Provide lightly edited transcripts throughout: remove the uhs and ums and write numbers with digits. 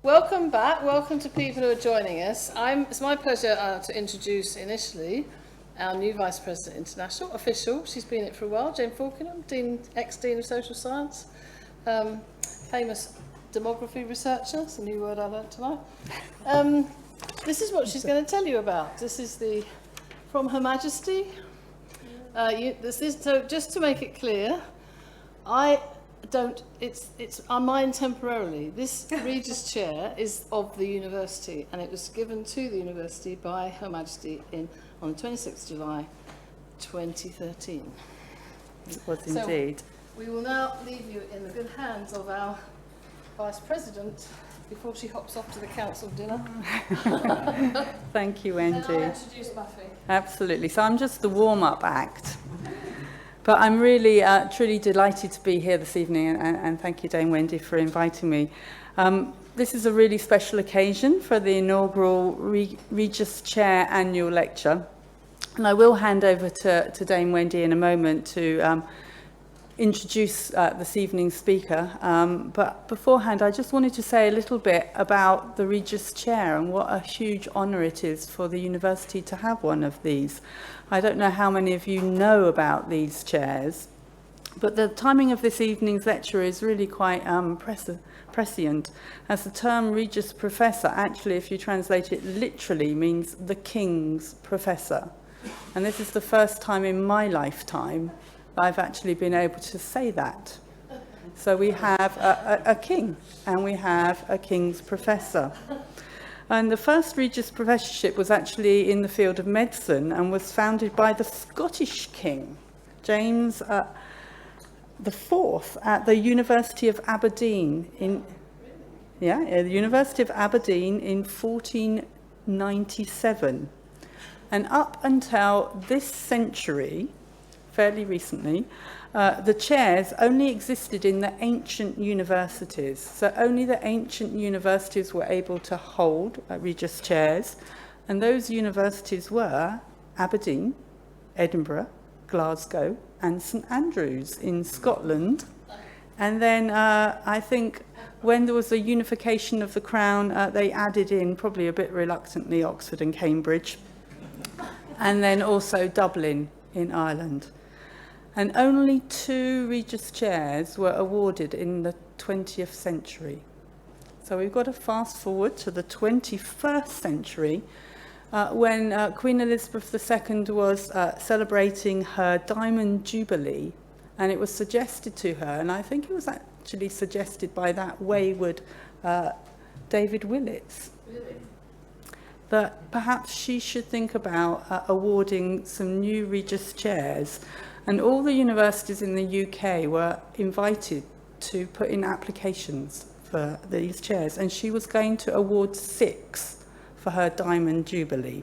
Welcome back. Welcome to people who are joining us. It's my pleasure to introduce initially our new Vice President International, official. She's been it for a while, Jane Falkenham, ex-Dean of Social Science, famous demography researcher. It's a new word I learnt tonight. This is what she's going to tell you about. This is from Her Majesty. So just to make it clear, it's mine temporarily. This Regius chair is of the university, and it was given to the university by Her Majesty on the 26th of July 2013. It was indeed. So we will now leave you in the good hands of our Vice President before she hops off to the council dinner. Thank you, Wendy. And I'll introduce Muffy. Absolutely. So I'm just the warm-up act. But I'm really, truly delighted to be here this evening, and thank you, Dame Wendy, for inviting me. This is a really special occasion for the inaugural Regius Chair annual lecture. And I will hand over to Dame Wendy in a moment to introduce this evening's speaker. But beforehand, I just wanted to say a little bit about the Regius Chair and what a huge honour it is for the university to have one of these. I don't know how many of you know about these chairs, but the timing of this evening's lecture is really quite prescient, as the term Regius Professor actually, if you translate it literally, means the King's Professor. And this is the first time in my lifetime I've actually been able to say that. So we have a king, and we have a King's Professor. And the first Regius Professorship was actually in the field of medicine and was founded by the Scottish King, James IV, at the University of Aberdeen the University of Aberdeen in 1497. And up until this century, fairly recently, the chairs only existed in the ancient universities. So only the ancient universities were able to hold Regius chairs. And those universities were Aberdeen, Edinburgh, Glasgow, and St Andrews in Scotland. And then I think when there was a unification of the crown, they added in, probably a bit reluctantly, Oxford and Cambridge. And then also Dublin in Ireland. And only 2 Regius chairs were awarded in the 20th century. So we've got to fast forward to the 21st century when Queen Elizabeth II was celebrating her Diamond Jubilee, and it was suggested to her, and I think it was actually suggested by that wayward David Willits, that perhaps she should think about awarding some new Regius chairs. And all the universities in the UK were invited to put in applications for these chairs, and she was going to award 6 for her Diamond Jubilee.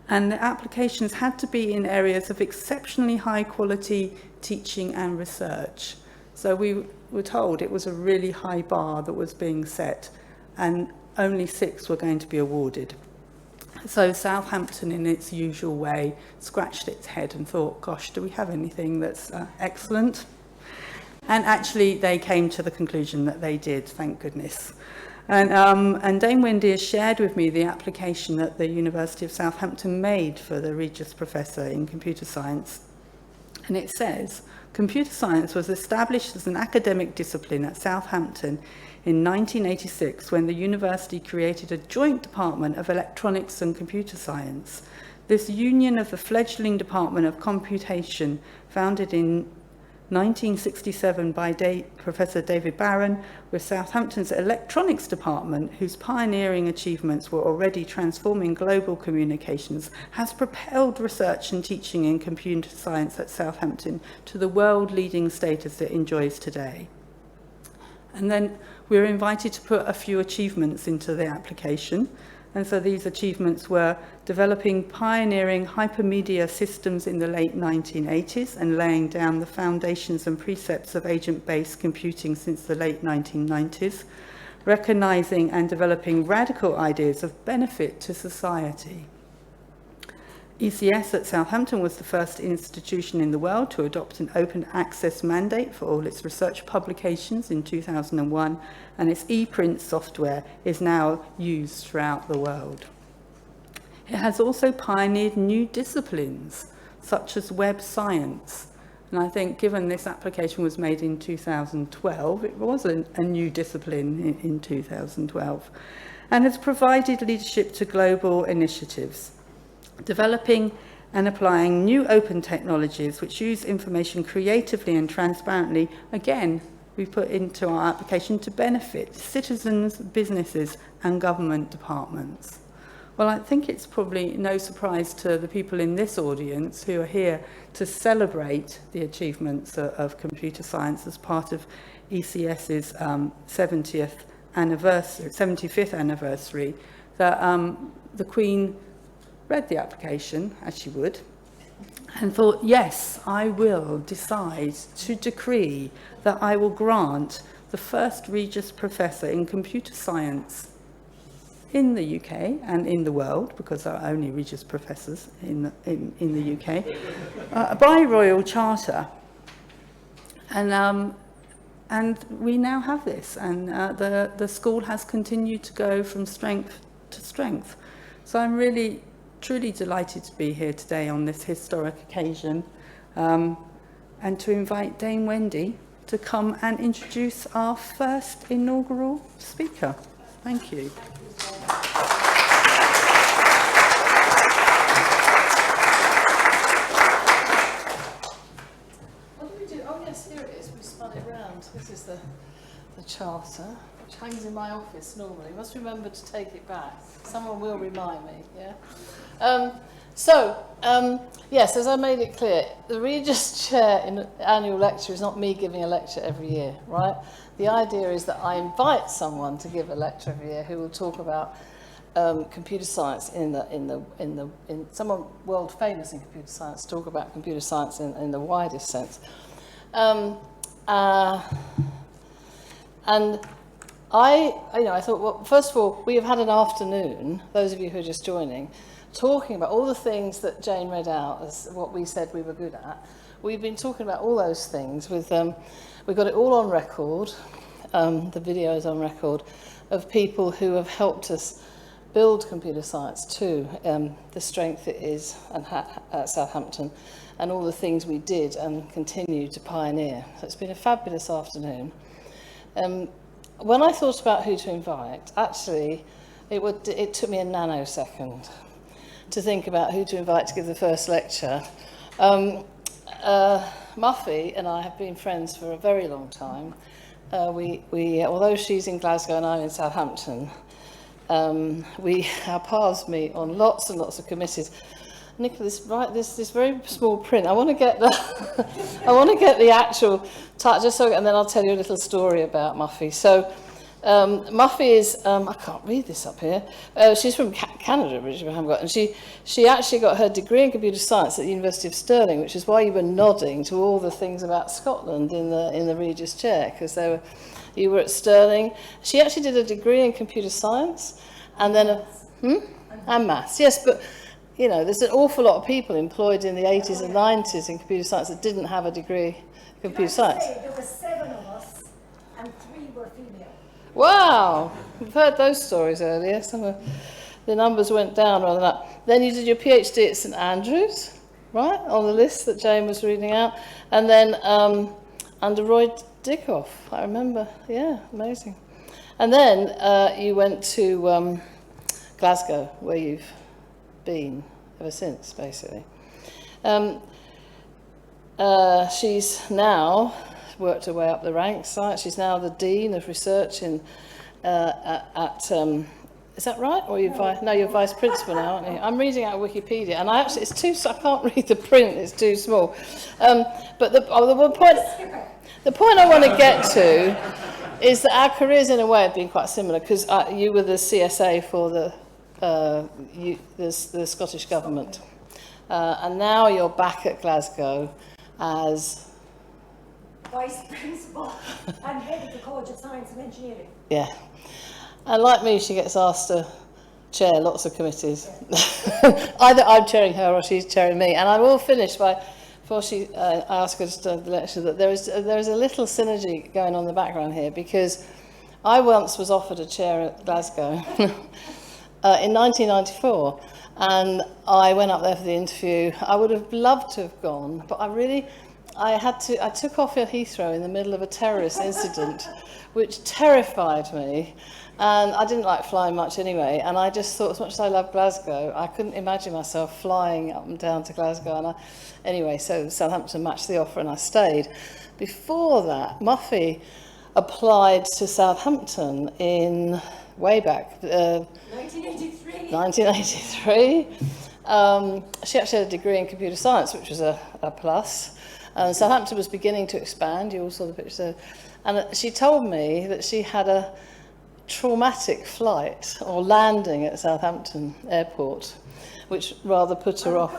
And the applications had to be in areas of exceptionally high quality teaching and research. So we were told it was a really high bar that was being set, and only 6 were going to be awarded. So Southampton, in its usual way, scratched its head and thought, gosh, do we have anything that's excellent? And actually, they came to the conclusion that they did, thank goodness. And Dame Wendy has shared with me the application that the University of Southampton made for the Regius Professor in computer science. And it says, computer science was established as an academic discipline at Southampton in 1986, when the university created a joint department of electronics and computer science. This union of the fledgling Department of Computation, founded in 1967 by Professor David Barron, with Southampton's electronics department, whose pioneering achievements were already transforming global communications, has propelled research and teaching in computer science at Southampton to the world-leading status it enjoys today. And then we were invited to put a few achievements into the application. And so these achievements were developing pioneering hypermedia systems in the late 1980s and laying down the foundations and precepts of agent-based computing since the late 1990s, recognizing and developing radical ideas of benefit to society. ECS at Southampton was the first institution in the world to adopt an open access mandate for all its research publications in 2001, and its ePrint software is now used throughout the world. It has also pioneered new disciplines, such as web science. And I think given this application was made in 2012, it was a new discipline in 2012, and has provided leadership to global initiatives, developing and applying new open technologies which use information creatively and transparently. Again, we put into our application to benefit citizens, businesses and government departments. Well, I think it's probably no surprise to the people in this audience who are here to celebrate the achievements of computer science as part of ECS's 75th anniversary, that the Queen read the application, as she would, and thought, yes, I will decide to decree that I will grant the first Regius Professor in computer science in the UK and in the world, because there are only Regius Professors in the UK, by Royal Charter. And we now have this, and the school has continued to go from strength to strength. So I'm really truly delighted to be here today on this historic occasion, and to invite Dame Wendy to come and introduce our first inaugural speaker. Thank you. What do we do? Oh yes, here it is. We spun it round. This is the charter, which hangs in my office normally. You must remember to take it back. Someone will remind me, yeah? Yes, as I made it clear, the Regius Chair in the annual lecture is not me giving a lecture every year, right? The idea is that I invite someone to give a lecture every year who will talk about computer science in someone world famous in computer science, talk about computer science in the widest sense. And I thought, well, first of all, we have had an afternoon, those of you who are just joining, talking about all the things that Jane read out as what we said we were good at. We've been talking about all those things with, we've got it all on record, the video is on record, of people who have helped us build computer science to the strength it is at Southampton, and all the things we did and continue to pioneer. So it's been a fabulous afternoon. When I thought about who to invite, actually, it took me a nanosecond to think about who to invite to give the first lecture. Muffy and I have been friends for a very long time. Although she's in Glasgow and I'm in Southampton, our paths meet on lots and lots of committees. Nicholas, right, this very small print. I want to get the actual title, just so, and then I'll tell you a little story about Muffy. So, Muffy is, I can't read this up here. She's from Canada originally, and she actually got her degree in computer science at the University of Stirling, which is why you were nodding to all the things about Scotland in the Regius Chair, because you were at Stirling. She actually did a degree in computer science, and then and maths. Yes, but you know, there's an awful lot of people employed in the 80s and 90s in computer science that didn't have a degree in computer science. There were 7 of us, and 3 were female. Wow, we've heard those stories earlier. Some of the numbers went down rather than up. Then you did your PhD at St Andrews, right, on the list that Jane was reading out. And then under Roy Dickoff, I remember. Yeah, amazing. And then you went to Glasgow, where you've been ever since, basically. She's now worked her way up the ranks. She's now the Dean of Research in is that right? Or you're Vice Principal now, aren't you? I'm reading out of Wikipedia, and I can't read the print, it's too small. But the point I want to get to is that our careers in a way have been quite similar, because you were the CSA for the Scottish Government, and now you're back at Glasgow as Vice Principal and Head of the College of Science and Engineering. Yeah, and like me, she gets asked to chair lots of committees. Either I'm chairing her or she's chairing me. And I will finish by, before I ask her to start the lecture, that there is a little synergy going on in the background here, because I once was offered a chair at Glasgow in 1994, and I went up there for the interview. I would have loved to have gone, but I took off at Heathrow in the middle of a terrorist incident, which terrified me. And I didn't like flying much anyway, and I just thought, as much as I love Glasgow, I couldn't imagine myself flying up and down to Glasgow. Anyway, so Southampton matched the offer and I stayed. Before that, Muffy applied to Southampton in way back, 1983. 1983. She actually had a degree in computer science, which was a plus. Southampton was beginning to expand. You all saw the picture. And she told me that she had a traumatic flight or landing at Southampton Airport, which rather put her off.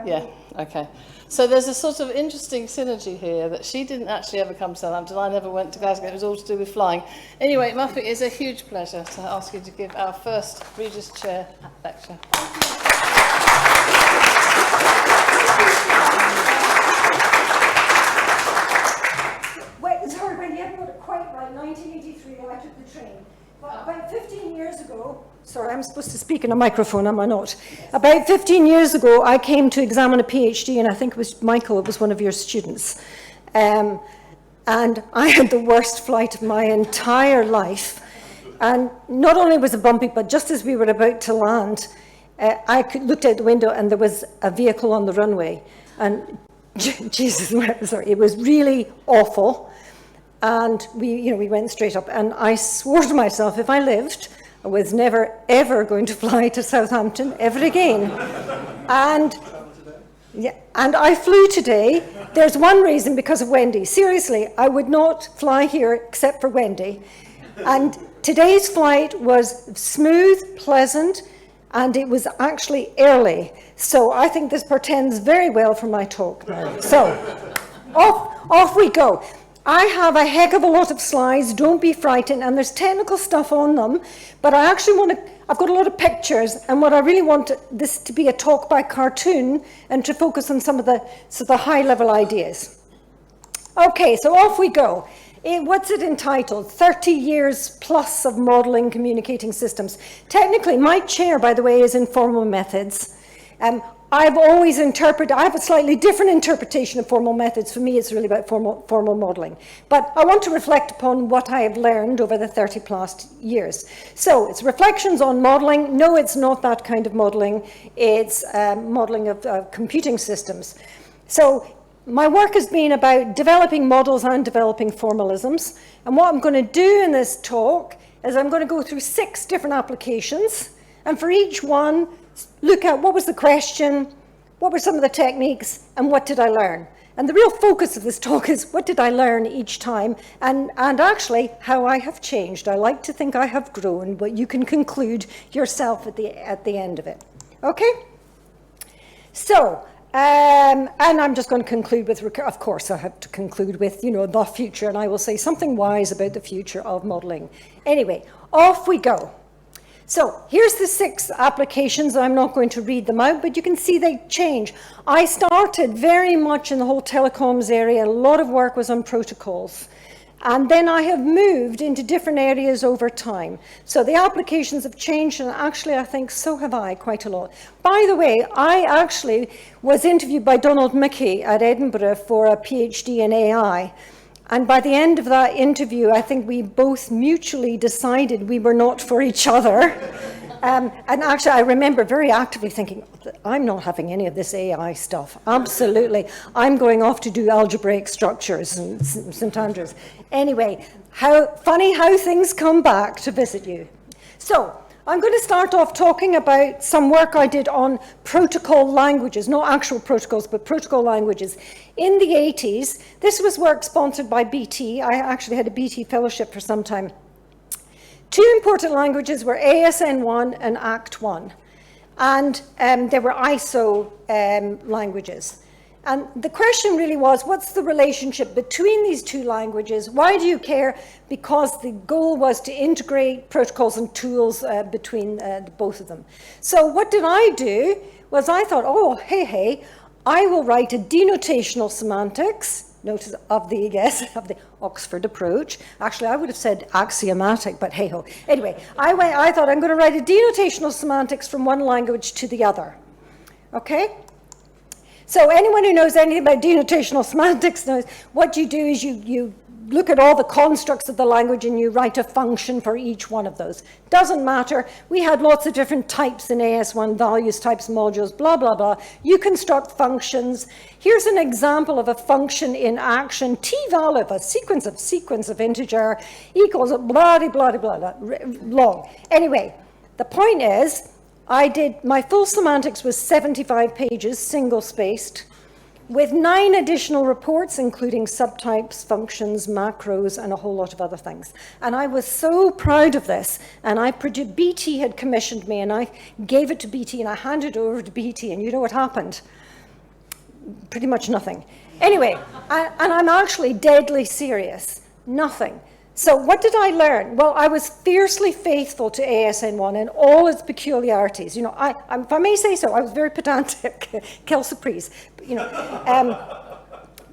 Yeah, okay. So there's a sort of interesting synergy here that she didn't actually ever come to Southampton. I never went to Glasgow. It was all to do with flying. Anyway, Muffy, it's a huge pleasure to ask you to give our first Regius Chair lecture. Wait, sorry, when you haven't got it quite right, 1983, I took the train. But about 15 years ago, sorry, I'm supposed to speak in a microphone, am I not? About 15 years ago, I came to examine a PhD, and I think it was Michael, it was one of your students. And I had the worst flight of my entire life. And not only was it bumpy, but just as we were about to land, looked out the window and there was a vehicle on the runway. And Jesus, sorry, it was really awful. And we went straight up, and I swore to myself, if I lived, I was never, ever going to fly to Southampton ever again. And I flew today. There's one reason, because of Wendy. Seriously, I would not fly here except for Wendy. And today's flight was smooth, pleasant, and it was actually early. So I think this portends very well for my talk now. So off we go. I have a heck of a lot of slides, don't be frightened, and there's technical stuff on them, but I've got a lot of pictures, and what I really want this to be a talk by cartoon and to focus on some of the high-level ideas. Okay, so off we go. What's it entitled? 30 years plus of modelling communicating systems. Technically, my chair, by the way, is in formal methods. I've always interpreted, I have a slightly different interpretation of formal methods. For me, it's really about formal modelling. But I want to reflect upon what I have learned over the 30 plus years. So it's reflections on modelling. No, it's not that kind of modelling. It's modelling of computing systems. So my work has been about developing models and developing formalisms. And what I'm going to do in this talk is I'm going to go through 6 different applications. And for each one, look at what was the question, what were some of the techniques, and what did I learn? And the real focus of this talk is what did I learn each time, and actually how I have changed. I like to think I have grown, but you can conclude yourself at the end of it. Okay? So, and I'm just going to conclude with, of course, I have to conclude with, the future, and I will say something wise about the future of modelling. Anyway, off we go. So here's the 6 applications. I'm not going to read them out, but you can see they change. I started very much in the whole telecoms area. A lot of work was on protocols. And then I have moved into different areas over time. So the applications have changed, and actually I think so have I quite a lot. By the way, I actually was interviewed by Donald Mickey at Edinburgh for a PhD in AI. And by the end of that interview, I think we both mutually decided we were not for each other. And actually, I remember very actively thinking, I'm not having any of this AI stuff. Absolutely. I'm going off to do algebraic structures and St. Andrews. Anyway, funny how things come back to visit you. So, I'm going to start off talking about some work I did on protocol languages, not actual protocols, but protocol languages. In the 80s, this was work sponsored by BT. I actually had a BT fellowship for some time. 2 important languages were ASN1 and ACT1. And they were ISO languages. And the question really was, what's the relationship between these two languages? Why do you care? Because the goal was to integrate protocols and tools between both of them. So what did I do? Was I thought, oh, hey, I will write a denotational semantics, notice of the Oxford approach. Actually, I would have said axiomatic, but hey-ho. Anyway, I thought I'm going to write a denotational semantics from one language to the other. Okay? So anyone who knows anything about denotational semantics knows what you do is you look at all the constructs of the language and you write a function for each one of those. Doesn't matter. We had lots of different types in AS1, values, types, modules, blah, blah, blah. You construct functions. Here's an example of a function in action. T-value of a sequence of integer equals a blah, blah, blah, blah, long. Anyway, the point is, my full semantics was 75 pages, single-spaced, with 9 additional reports, including subtypes, functions, macros, and a whole lot of other things. And I was so proud of this, and BT had commissioned me, and I gave it to BT, and I handed it over to BT, and you know what happened? Pretty much nothing. Anyway, and I'm actually deadly serious. Nothing. So what did I learn? Well, I was fiercely faithful to ASN1 and all its peculiarities. You know, if I may say so, I was very pedantic. Quelle surprise. You know,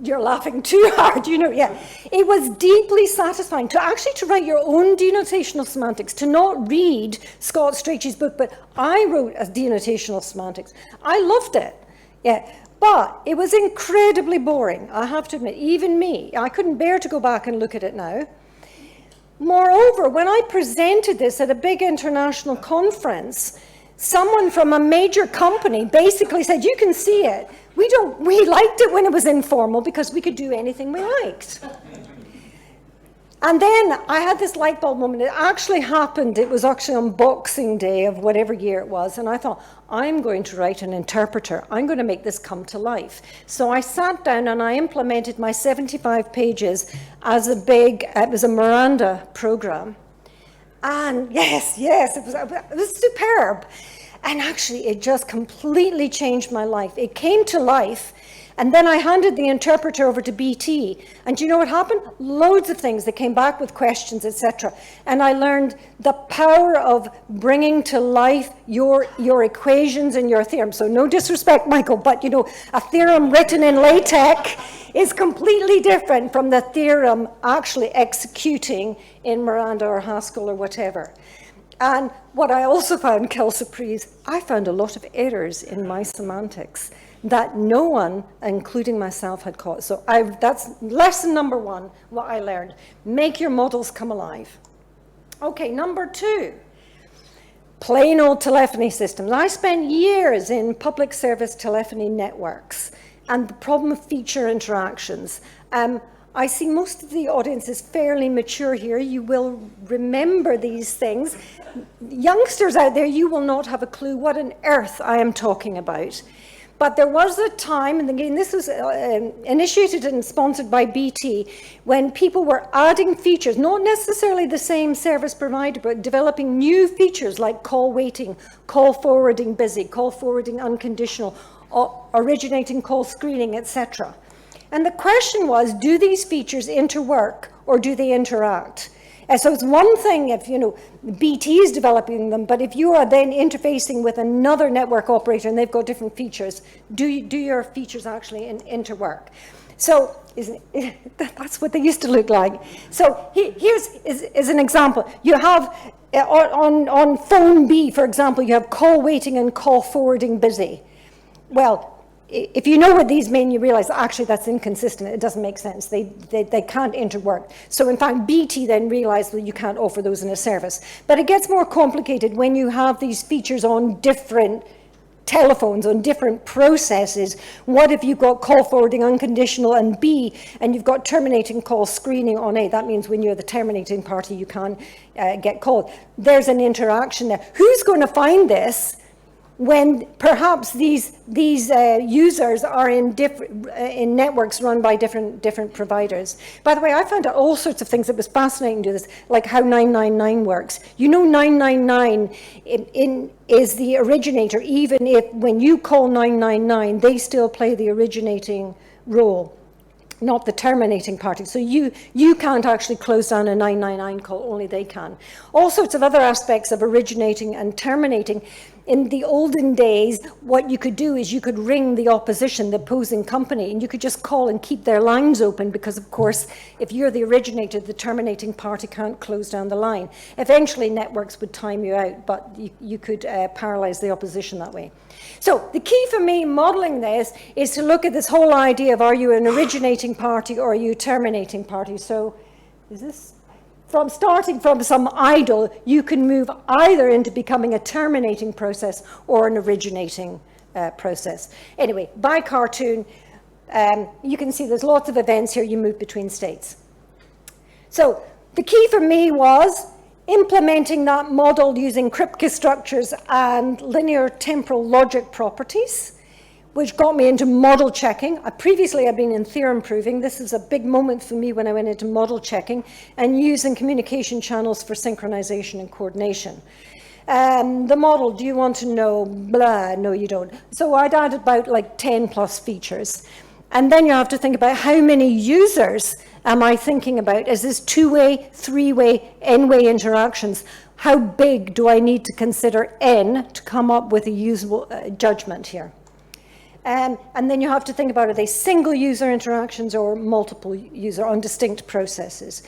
you're laughing too hard, you know, yeah. It was deeply satisfying to write your own denotational semantics, to not read Scott Strachey's book, but I wrote a denotational semantics. I loved it, yeah. But it was incredibly boring, I have to admit, even me. I couldn't bear to go back and look at it now. Moreover, when I presented this at a big international conference, someone from a major company basically said, you can see it. We liked it when it was informal because we could do anything we liked. And then I had this light bulb moment. It actually happened. It was actually on Boxing Day of whatever year it was. And I thought, I'm going to write an interpreter. I'm going to make this come to life. So I sat down and I implemented my 75 pages as it was a Miranda program. And yes, it was superb. And actually, it just completely changed my life. It came to life. And then I handed the interpreter over to BT. And do you know what happened? Loads of things. They came back with questions, etc. And I learned the power of bringing to life your equations and your theorems. So no disrespect, Michael, but you know, a theorem written in LaTeX is completely different from the theorem actually executing in Miranda or Haskell or whatever. And what I also found, quelle surprise, I found a lot of errors in my semantics that no one, including myself, had caught. So that's lesson number 1, what I learned. Make your models come alive. Okay, number 2, plain old telephony systems. I spent years in public service telephony networks and the problem of feature interactions. I see most of the audience is fairly mature here. You will remember these things. Youngsters out there, you will not have a clue what on earth I am talking about. But there was a time, and again, this was initiated and sponsored by BT, when people were adding features, not necessarily the same service provider, but developing new features like call waiting, call forwarding busy, call forwarding unconditional, originating call screening, etc. And the question was, do these features interwork or do they interact? And so it's one thing if, you know, BT is developing them, but if you are then interfacing with another network operator and they've got different features, do your features actually interwork? So that's what they used to look like. So here's an example. You have, on phone B, for example, you have call waiting and call forwarding busy. Well, if you know what these mean, you realize actually that's inconsistent. It doesn't make sense. They can't interwork. So in fact, BT then realized that you can't offer those in a service. But it gets more complicated when you have these features on different telephones, on different processes. What if you've got call forwarding unconditional and B, and you've got terminating call screening on A? That means when you're the terminating party, you can't get called. There's an interaction there. Who's going to find this? when perhaps these users are in networks run by different providers. By the way, I found out all sorts of things that was fascinating to this, like how 999 works. You know, 999 is the originator, even if when you call 999, they still play the originating role, not the terminating party. So you can't actually close down a 999 call, only they can. All sorts of other aspects of originating and terminating. In the olden days, what you could do is you could ring the opposition, the opposing company, and you could just call and keep their lines open because, of course, if you're the originator, the terminating party can't close down the line. Eventually, networks would time you out, but you could paralyze the opposition that way. So the key for me modeling this is to look at this whole idea of, are you an originating party or are you a terminating party? So is this... From starting from some idle, you can move either into becoming a terminating process or an originating process. Anyway, by cartoon, you can see there's lots of events here. You move between states. So the key for me was implementing that model using Kripke structures and linear temporal logic properties, which got me into model checking. Previously, I'd been in theorem proving. This is a big moment for me when I went into model checking and using communication channels for synchronization and coordination. The model, do you want to know? Blah, no, you don't. So I'd add about like 10 plus features. And then you have to think about how many users am I thinking about? Is this two-way, three-way, n-way interactions? How big do I need to consider n to come up with a usable judgment here? And then you have to think about, are they single user interactions or multiple user on distinct processes?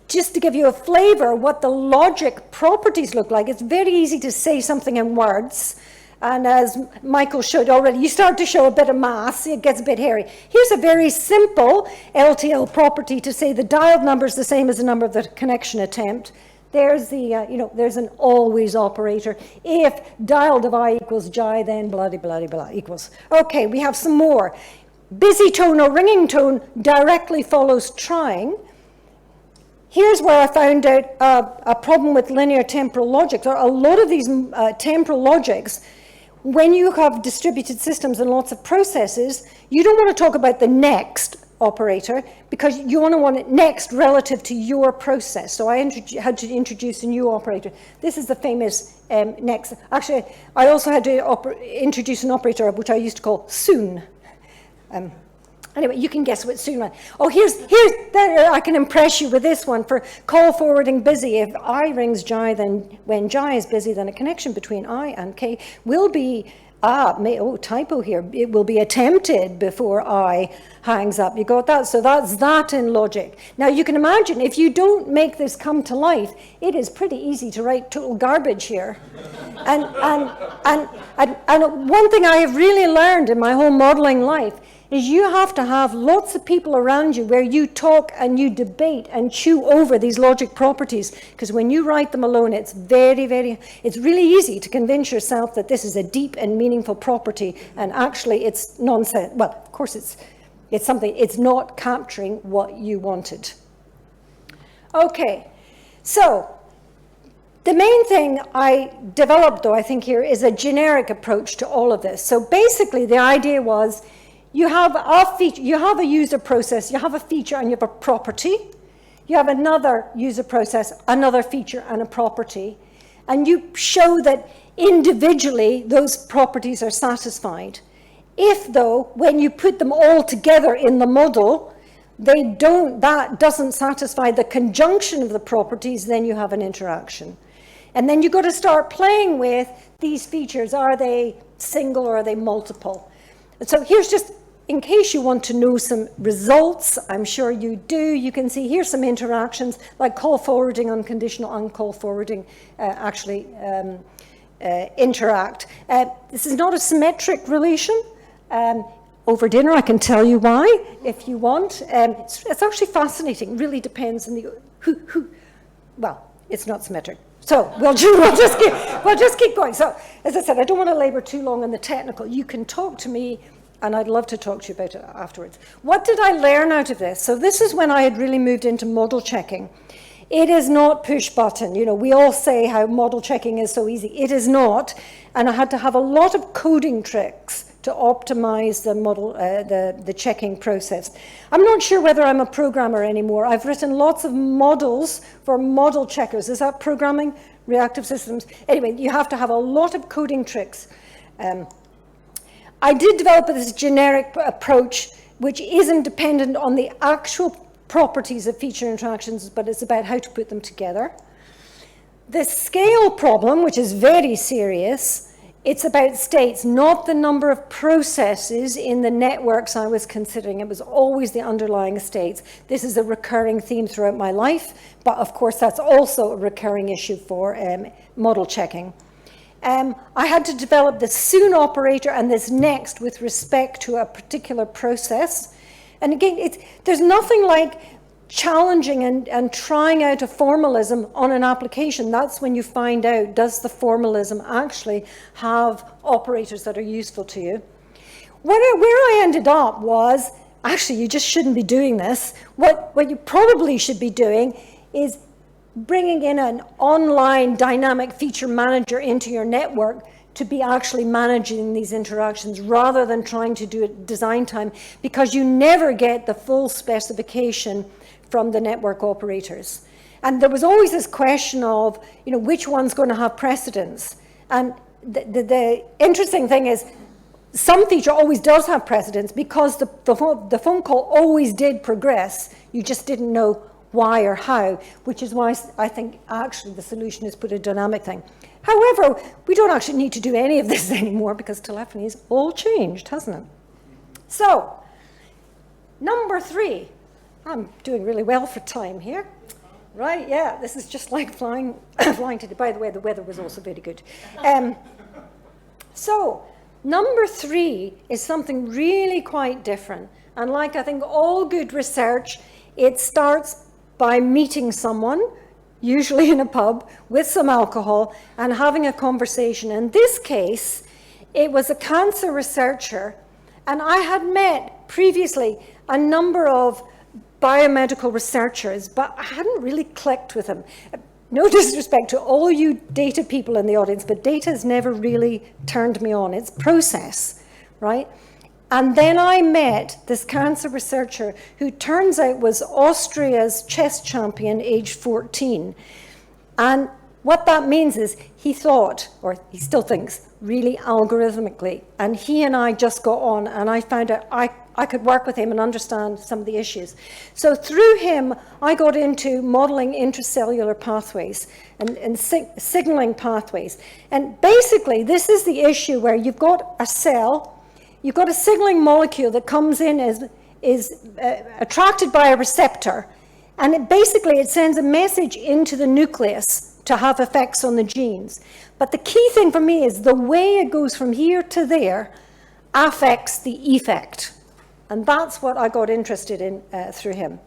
Just to give you a flavor what the logic properties look like, it's very easy to say something in words. And as Michael showed already, you start to show a bit of math, it gets a bit hairy. Here's a very simple LTL property to say the dialed number is the same as the number of the connection attempt. There's the, there's an always operator. If dialed of I equals j, then blah, blah, blah equals. Okay, we have some more. Busy tone or ringing tone directly follows trying. Here's where I found out a problem with linear temporal logic. There are a lot of these temporal logics. When you have distributed systems and lots of processes, you don't want to talk about the next operator because you want it next relative to your process. So I had to introduce a new operator. This is the famous next. Actually, I also had to introduce an operator which I used to call soon. Anyway, you can guess what soon meant. Oh, there, I can impress you with this one for call forwarding busy. If I rings j, then when j is busy, then a connection between I and k will be typo here. It will be attempted before I hangs up. You got that? So that's that in logic. Now you can imagine if you don't make this come to life, it is pretty easy to write total garbage here. And one thing I have really learned in my whole modeling life is you have to have lots of people around you where you talk and you debate and chew over these logic properties, because when you write them alone, it's it's really easy to convince yourself that this is a deep and meaningful property, and actually it's nonsense. Well, of course it's something, it's not capturing what you wanted. Okay, so the main thing I developed, though, I think here is a generic approach to all of this. So basically the idea was, you have a feature, you have a user process, you have a feature and you have a property. You have another user process, another feature and a property. And you show that individually those properties are satisfied. If though, when you put them all together in the model, that doesn't satisfy the conjunction of the properties, then you have an interaction. And then you've got to start playing with these features. Are they single or are they multiple? And so here's just, in case you want to know some results, I'm sure you do, you can see here's some interactions, like call forwarding, unconditional, uncall forwarding actually interact. This is not a symmetric relation. Over dinner, I can tell you why, if you want. It's actually fascinating, really depends on well, it's not symmetric. So we'll just keep going. So as I said, I don't want to labor too long on the technical. You can talk to me, and I'd love to talk to you about it afterwards. What did I learn out of this? So this is when I had really moved into model checking, It is not push button. You know, we all say how model checking is so easy. It is not. And I had to have a lot of coding tricks to optimize the model, the checking process. I'm not sure whether I'm a programmer anymore. I've written lots of models for model checkers. Is that programming? Reactive systems? Anyway, you have to have a lot of coding tricks. I did develop this generic approach, which isn't dependent on the actual properties of feature interactions, but it's about how to put them together. The scale problem, which is very serious, it's about states, not the number of processes in the networks I was considering. It was always the underlying states. This is a recurring theme throughout my life, but of course that's also a recurring issue for model checking. I had to develop this soon operator and this next with respect to a particular process. And again, there's nothing like challenging and trying out a formalism on an application. That's when you find out, does the formalism actually have operators that are useful to you? Where I ended up was, actually, you just shouldn't be doing this. What you probably should be doing is bringing in an online dynamic feature manager into your network to be actually managing these interactions rather than trying to do it at design time, because you never get the full specification from the network operators. And there was always this question of, you know, which one's going to have precedence. And the interesting thing is, some feature always does have precedence because the phone call always did progress. You just didn't know why or how, which is why I think actually the solution is put a dynamic thing. However, we don't actually need to do any of this anymore because telephony has all changed, hasn't it? So, number 3. I'm doing really well for time here. Right, yeah, this is just like flying today. By the way, the weather was also very good. So, number 3 is something really quite different. And like I think all good research, it starts by meeting someone, usually in a pub, with some alcohol, and having a conversation. In this case, it was a cancer researcher, and I had met previously a number of biomedical researchers, but I hadn't really clicked with them. No disrespect to all you data people in the audience, but data has never really turned me on. It's process, right? And then I met this cancer researcher who turns out was Austria's chess champion, age 14. And what that means is he thought, or he still thinks, really algorithmically. And he and I just got on, and I found out I could work with him and understand some of the issues. So through him, I got into modeling intracellular pathways and signaling pathways. And basically, this is the issue where you've got a cell, you've got a signaling molecule that comes in is attracted by a receptor, and it sends a message into the nucleus to have effects on the genes. But the key thing for me is the way it goes from here to there affects the effect. And that's what I got interested in through him.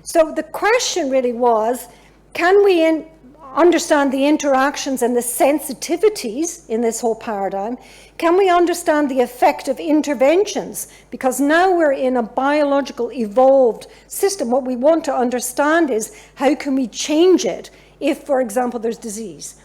So the question really was, can we understand the interactions and the sensitivities in this whole paradigm? Can we understand the effect of interventions? Because now we're in a biological evolved system. What we want to understand is how can we change it if, for example, there's disease.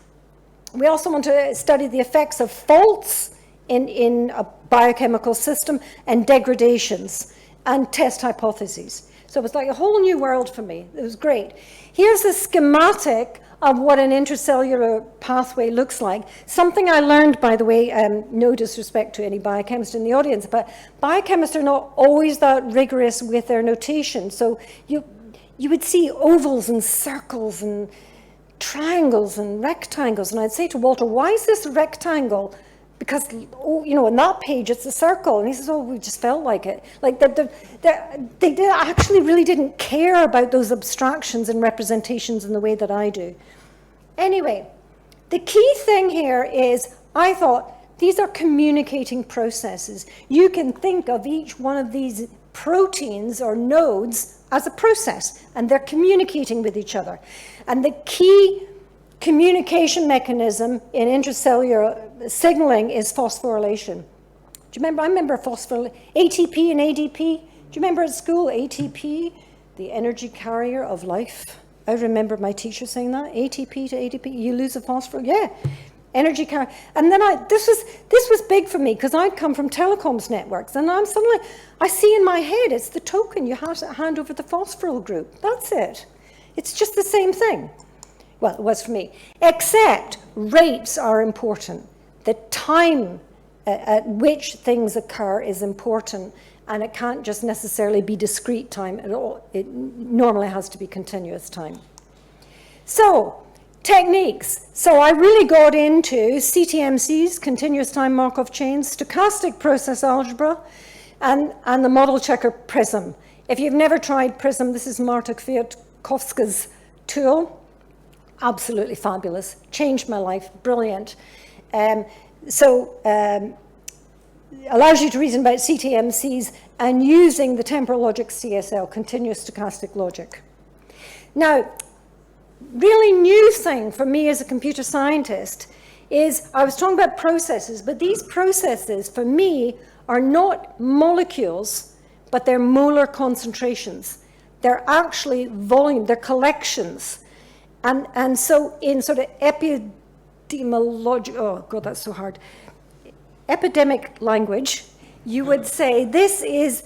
We also want to study the effects of faults in a biochemical system and degradations and test hypotheses. So it was like a whole new world for me. It was great. Here's a schematic of what an intracellular pathway looks like. Something I learned, by the way, no disrespect to any biochemist in the audience, but biochemists are not always that rigorous with their notation. So you would see ovals and circles and triangles and rectangles. And I'd say to Walter, why is this a rectangle? Because, on that page, it's a circle. And he says, we just felt like it. Like, they actually really didn't care about those abstractions and representations in the way that I do. Anyway, the key thing here is, I thought, these are communicating processes. You can think of each one of these proteins or nodes as a process, and they're communicating with each other. And the key communication mechanism in intracellular signaling is phosphorylation. Do you remember? I remember phosphorylation, ATP and ADP. Do you remember at school, ATP, the energy carrier of life? I remember my teacher saying that, ATP to ADP, you lose a phosphorus, yeah. Energy carrier. And then this was big for me because I'd come from telecoms networks, and I'm suddenly, I see in my head, it's the token, you have to hand over the phosphoryl group. That's it. It's just the same thing. Well, it was for me. Except rates are important. The time at which things occur is important, and it can't just necessarily be discrete time at all. It normally has to be continuous time. So, techniques. So I really got into CTMCs, continuous time Markov chains, stochastic process algebra, and the model checker PRISM. If you've never tried PRISM, this is Marta Kwiatkowska's tool. Absolutely fabulous. Changed my life. Brilliant. Allows you to reason about CTMCs and using the temporal logic CSL, continuous stochastic logic. Now, really new thing for me as a computer scientist is, I was talking about processes, but these processes for me are not molecules, but they're molar concentrations. They're actually volume, they're collections. And so in sort of epidemiology, oh God, that's so hard. Epidemic language, you would say this is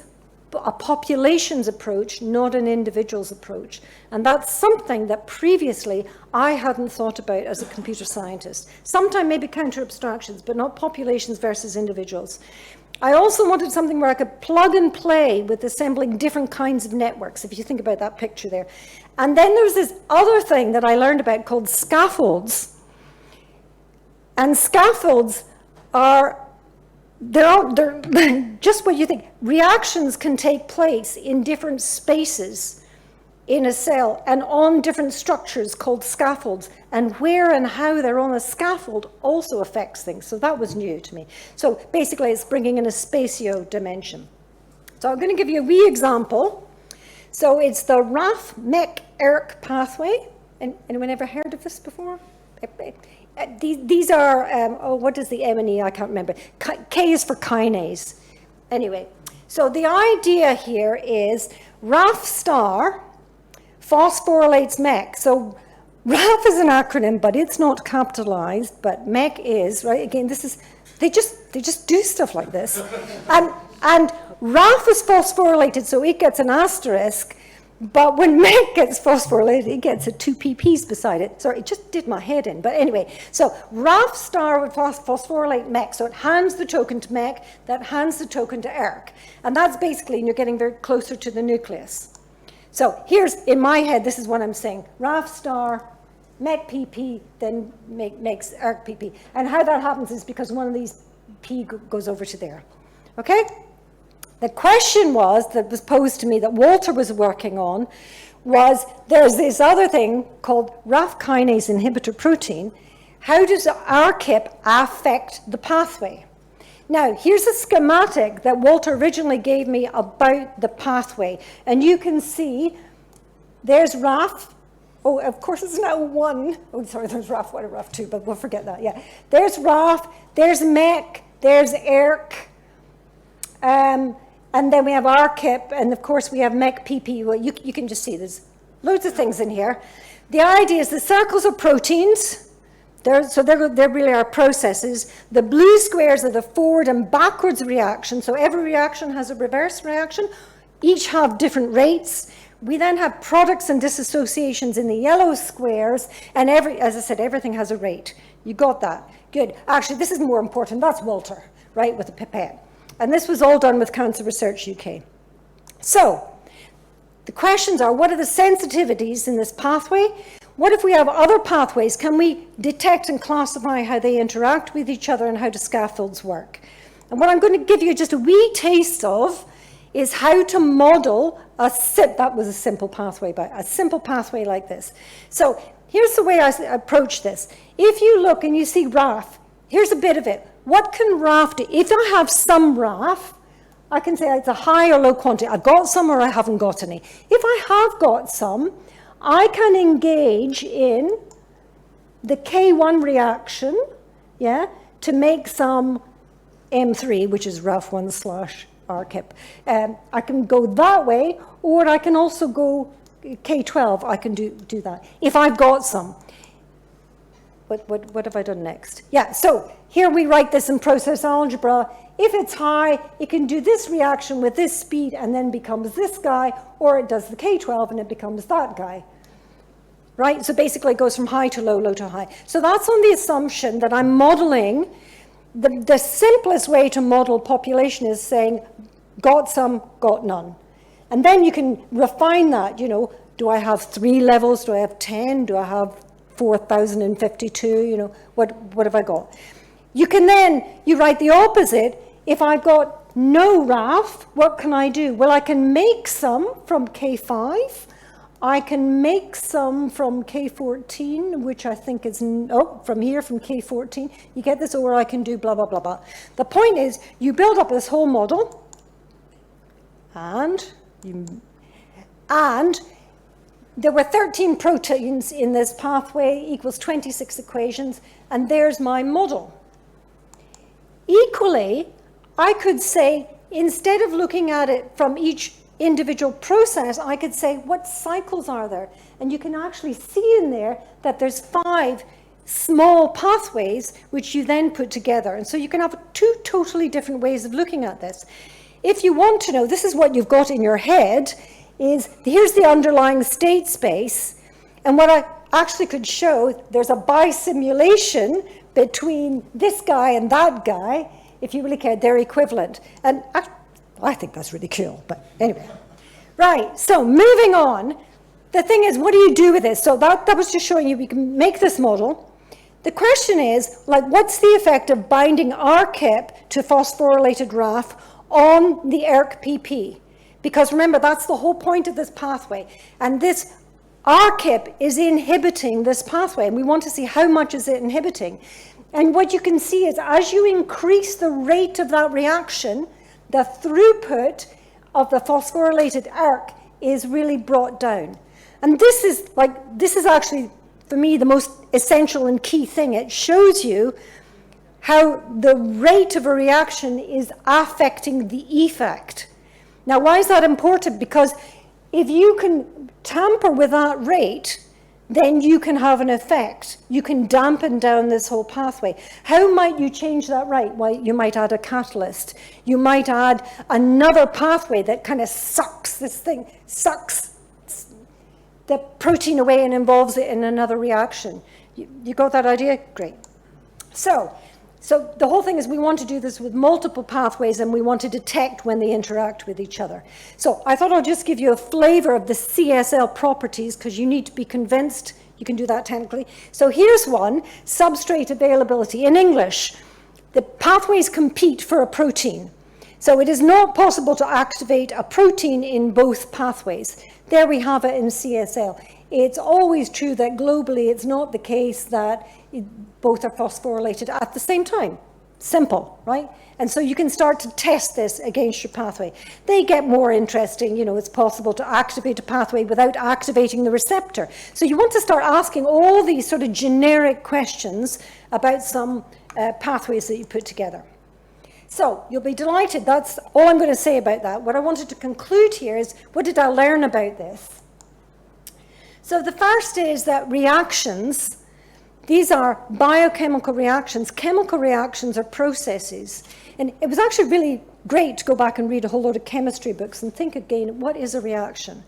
a population's approach, not an individual's approach. And that's something that previously I hadn't thought about as a computer scientist. Sometimes maybe counter abstractions, but not populations versus individuals. I also wanted something where I could plug and play with assembling different kinds of networks, if you think about that picture there. And then there's this other thing that I learned about called scaffolds. And scaffolds they're just what you think. Reactions can take place in different spaces in a cell and on different structures called scaffolds. And where and how they're on a scaffold also affects things. So that was new to me. So basically it's bringing in a spatio dimension. So I'm going to give you a wee example. So it's the RAF-MEC-ERK pathway. Anyone ever heard of this before? These are, what is the M and E? I can't remember. K is for kinase. Anyway, so the idea here is RAF star phosphorylates MEC. So RAF is an acronym, but it's not capitalized, but MEC is, right? Again, this is, they just do stuff like this. And RAF is phosphorylated, so it gets an asterisk. But when MEC gets phosphorylated, it gets a 2 pp's beside it. Sorry, it just did my head in. But anyway, so RAF star would phosphorylate MEC. So it hands the token to MEC, that hands the token to ERK. And that's basically, and you're getting very closer to the nucleus. So here's, in my head, this is what I'm saying. RAF star, MEC pp, then makes ERK pp. And how that happens is because one of these p goes over to there. Okay? The question that was posed to me that Walter was working on was, there's this other thing called RAF kinase inhibitor protein. How does RKIP affect the pathway? Now, here's a schematic that Walter originally gave me about the pathway. And you can see there's RAF. Oh, of course, it's now 1. Oh, sorry, there's RAF 1 and RAF 2, but we'll forget that, yeah. There's RAF, there's MEC, there's ERK. And then we have RKIP, and of course we have MEC PP. Well, you can just see there's loads of things in here. The idea is the circles are proteins. There really are processes. The blue squares are the forward and backwards reaction. So every reaction has a reverse reaction. Each have different rates. We then have products and dissociations in the yellow squares. And as I said, everything has a rate. You got that? Good. Actually, this is more important. That's Walter, right, with the pipette. And this was all done with Cancer Research UK. So the questions are, what are the sensitivities in this pathway? What if we have other pathways? Can we detect and classify how they interact with each other and how do scaffolds work? And what I'm going to give you just a wee taste of is how to model that was a simple pathway, but a simple pathway like this. So here's the way I approach this. If you look and you see RAF, here's a bit of it. What can RAF do? If I have some RAF, I can say it's a high or low quantity. I've got some or I haven't got any. If I have got some, I can engage in the K1 reaction, yeah, to make some M3, which is RAF1/RKIP. I can go that way, or I can also go K12, I can do that, if I've got some. What have I done next? Yeah, so here we write this in process algebra. If it's high, it can do this reaction with this speed and then becomes this guy, or it does the K12 and it becomes that guy. Right? So basically it goes from high to low, low to high. So that's on the assumption that I'm modeling. The simplest way to model population is saying, got some, got none. And then you can refine that, you know, do I have 3 levels? Do I have 10? Do I have 4,052? You know, what have I got? You can then, you write the opposite. If I've got no RAF, what can I do? Well, I can make some from K5. I can make some from K14, which I think is, from here, from K14. You get this, or I can do blah, blah, blah, blah. The point is, you build up this whole model, and there were 13 proteins in this pathway, equals 26 equations, and there's my model. Equally, I could say, instead of looking at it from each individual process, I could say, what cycles are there? And you can actually see in there that there's 5 small pathways, which you then put together. And so you can have 2 totally different ways of looking at this. If you want to know, this is what you've got in your head, is here's the underlying state space. And what I actually could show, there's a bisimulation between this guy and that guy. If you really care, they're equivalent. And I think that's really cool, but anyway. Right, so moving on. The thing is, what do you do with this? So that was just showing you we can make this model. The question is, like, what's the effect of binding RKIP to phosphorylated RAF on the ERK-PP? Because remember, that's the whole point of this pathway. And this RKIP is inhibiting this pathway, and we want to see how much is it inhibiting. And what you can see is, as you increase the rate of that reaction, the throughput of the phosphorylated ERK is really brought down. And this is actually, for me, the most essential and key thing. It shows you how the rate of a reaction is affecting the effect. Now, why is that important? Because if you can tamper with that rate, then you can have an effect. You can dampen down this whole pathway. How might you change that rate? Well, you might add a catalyst. You might add another pathway that kind of sucks the protein away and involves it in another reaction. You got that idea? Great. So the whole thing is we want to do this with multiple pathways, and we want to detect when they interact with each other. So I thought I'll just give you a flavor of the CSL properties, because you need to be convinced you can do that technically. So here's one, substrate availability. In English, the pathways compete for a protein. So it is not possible to activate a protein in both pathways. There we have it in CSL. It's always true that globally it's not the case that both are phosphorylated at the same time. Simple, right? And so you can start to test this against your pathway. They get more interesting. You know, it's possible to activate a pathway without activating the receptor. So you want to start asking all these sort of generic questions about some pathways that you put together. So you'll be delighted. That's all I'm going to say about that. What I wanted to conclude here is, what did I learn about this? So the first is that reactions, these are biochemical reactions. Chemical reactions are processes. And it was actually really great to go back and read a whole lot of chemistry books and think again, what is a reaction?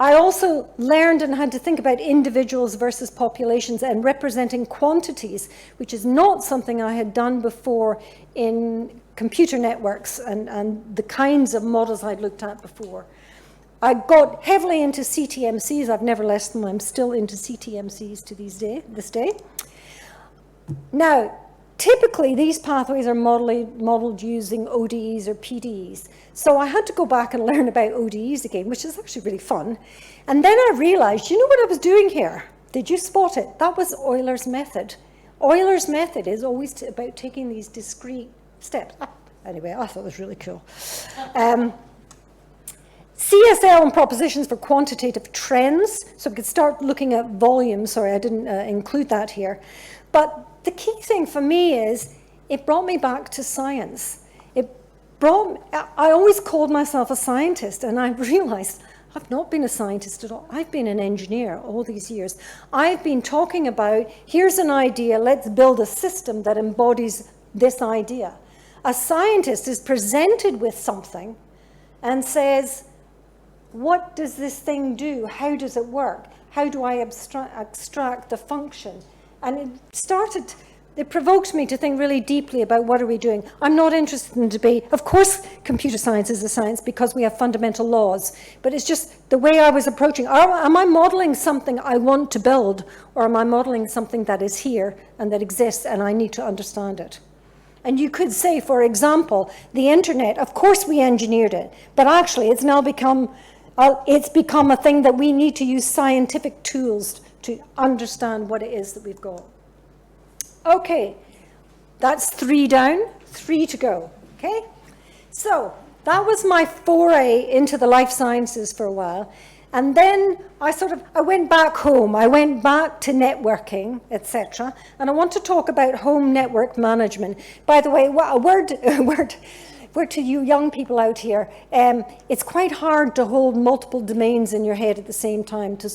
I also learned and had to think about individuals versus populations and representing quantities, which is not something I had done before in computer networks and the kinds of models I'd looked at before. I got heavily into CTMCs. I've never left them. I'm still into CTMCs to this day. Now, typically, these pathways are modeled using ODEs or PDEs. So I had to go back and learn about ODEs again, which is actually really fun. And then I realized, you know what I was doing here? Did you spot it? That was Euler's method. Euler's method is always about taking these discrete steps. Anyway, I thought it was really cool. CSL and propositions for quantitative trends. So we could start looking at volume. Sorry, I didn't include that here. But the key thing for me is it brought me back to science. I always called myself a scientist, and I realized I've not been a scientist at all. I've been an engineer all these years. I've been talking about, here's an idea, let's build a system that embodies this idea. A scientist is presented with something and says, what does this thing do? How does it work? How do I extract the function? And it provoked me to think really deeply about what are we doing. I'm not interested in debate. Of course, computer science is a science because we have fundamental laws, but it's just the way I was approaching. Am I modeling something I want to build, or am I modeling something that is here and that exists and I need to understand it? And you could say, for example, the internet, of course we engineered it, but actually it's now become a thing that we need to use scientific tools to understand what it is that we've got. Okay, that's 3 down, 3 to go, okay? So that was my foray into the life sciences for a while. And then I went back home. I went back to networking, etc. And I want to talk about home network management. By the way, a word to you young people out here. It's quite hard to hold multiple domains in your head at the same time, to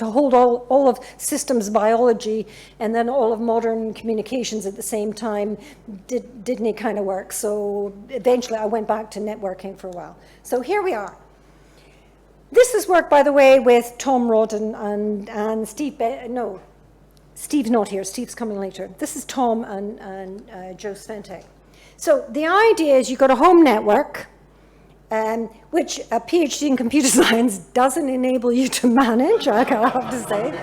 hold all of systems biology and then all of modern communications at the same time didn't kind of work. So eventually I went back to networking for a while. So here we are. This is work, by the way, with Tom Rodden and Steve. No, Steve's not here. Steve's coming later. This is Tom and Joe Sventek. So the idea is you've got a home network, which a PhD in computer science doesn't enable you to manage, I have to say.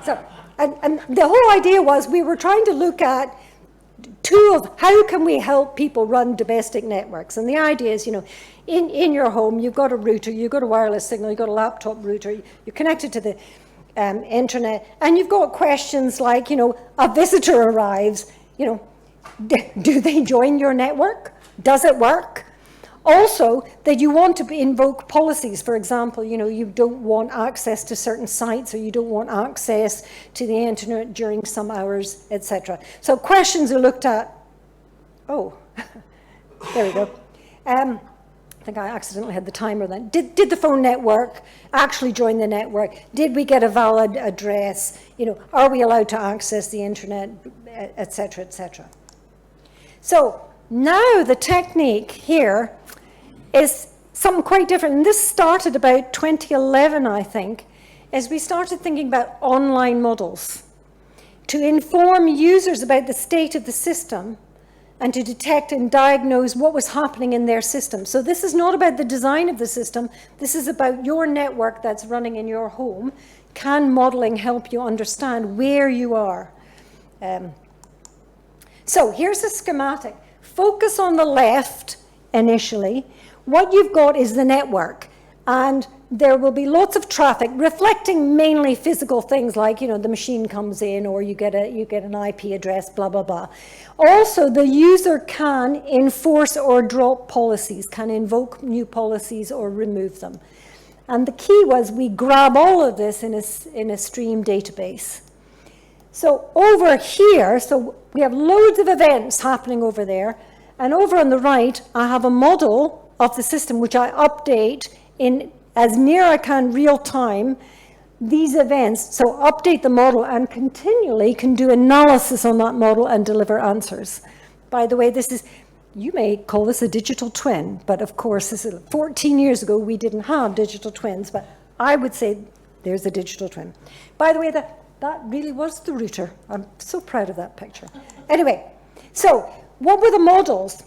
So, and the whole idea was we were trying to look at tools, how can we help people run domestic networks? And the idea is, in your home, you've got a router, you've got a wireless signal, you've got a laptop router, you're connected to the internet, and you've got questions like, a visitor arrives, do they join your network? Does it work? Also, that you want to invoke policies. For example, you don't want access to certain sites, or you don't want access to the internet during some hours, etc. So questions are looked at. Oh, there we go. I think I accidentally had the timer then. Did the phone network actually join the network? Did we get a valid address? Are we allowed to access the internet, etc., etc. So now the technique here is something quite different. And this started about 2011, I think, as we started thinking about online models to inform users about the state of the system and to detect and diagnose what was happening in their system. So this is not about the design of the system. This is about your network that's running in your home. Can modeling help you understand where you are? So here's a schematic. Focus on the left initially. What you've got is the network, and there will be lots of traffic reflecting mainly physical things like, the machine comes in, or you get an IP address, blah, blah, blah. Also, the user can enforce or drop policies, can invoke new policies or remove them. And the key was we grab all of this in a stream database. So over here, so we have loads of events happening over there, and over on the right, I have a model of the system which I update in as near I can real time these events. So update the model and continually can do analysis on that model and deliver answers. By the way, you may call this a digital twin, but of course, this is 14 years ago, we didn't have digital twins, but I would say there's a digital twin. By the way, that really was the router. I'm so proud of that picture. Anyway, so what were the models?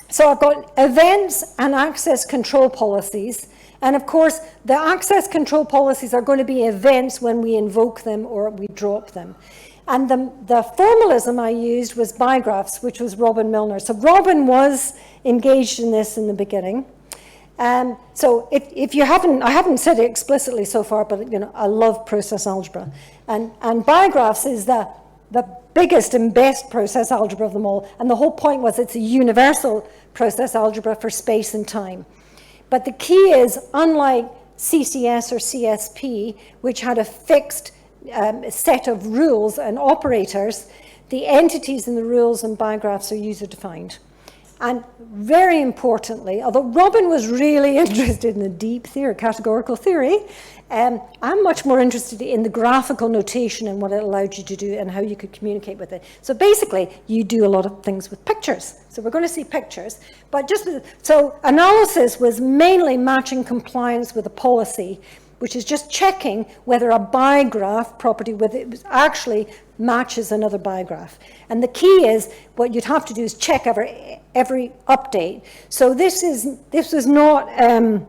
So I've got events and access control policies. And of course, the access control policies are going to be events when we invoke them or we drop them. And the formalism I used was bigraphs, which was Robin Milner. So Robin was engaged in this in the beginning. So if you haven't, I haven't said it explicitly so far, but I love process algebra. And bigraphs is the biggest and best process algebra of them all. And the whole point was it's a universal process algebra for space and time. But the key is, unlike CCS or CSP, which had a fixed set of rules and operators, the entities in the rules and bigraphs are user-defined. And very importantly, although Robin was really interested in the deep theory, categorical theory, I'm much more interested in the graphical notation and what it allowed you to do and how you could communicate with it. So basically, you do a lot of things with pictures. So we're going to see pictures. But so analysis was mainly matching compliance with a policy, which is just checking whether a bigraph property with it actually matches another bigraph. And the key is, what you'd have to do is check every update. So this was not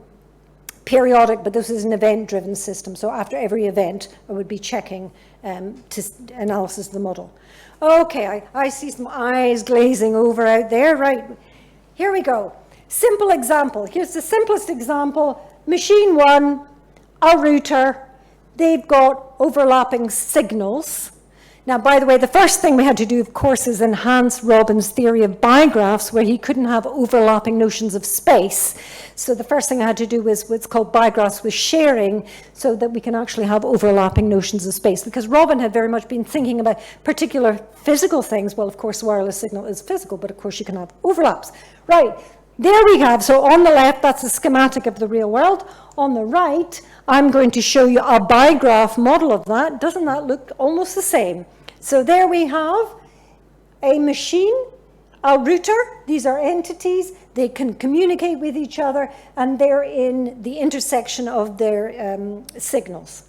periodic, but this is an event-driven system. So after every event, I would be checking analysis of the model. Okay, I see some eyes glazing over out there. Right, here we go. Simple example. Here's the simplest example. Machine 1, a router. They've got overlapping signals. Now, by the way, the first thing we had to do, of course, is enhance Robin's theory of bigraphs, where he couldn't have overlapping notions of space. So the first thing I had to do was what's called bigraphs with sharing, so that we can actually have overlapping notions of space. Because Robin had very much been thinking about particular physical things. Well, of course, wireless signal is physical, but of course you can have overlaps. Right, there we have. So on the left, that's a schematic of the real world. On the right, I'm going to show you a bigraph model of that. Doesn't that look almost the same? So there we have a machine, a router. These are entities. They can communicate with each other, and they're in the intersection of their signals.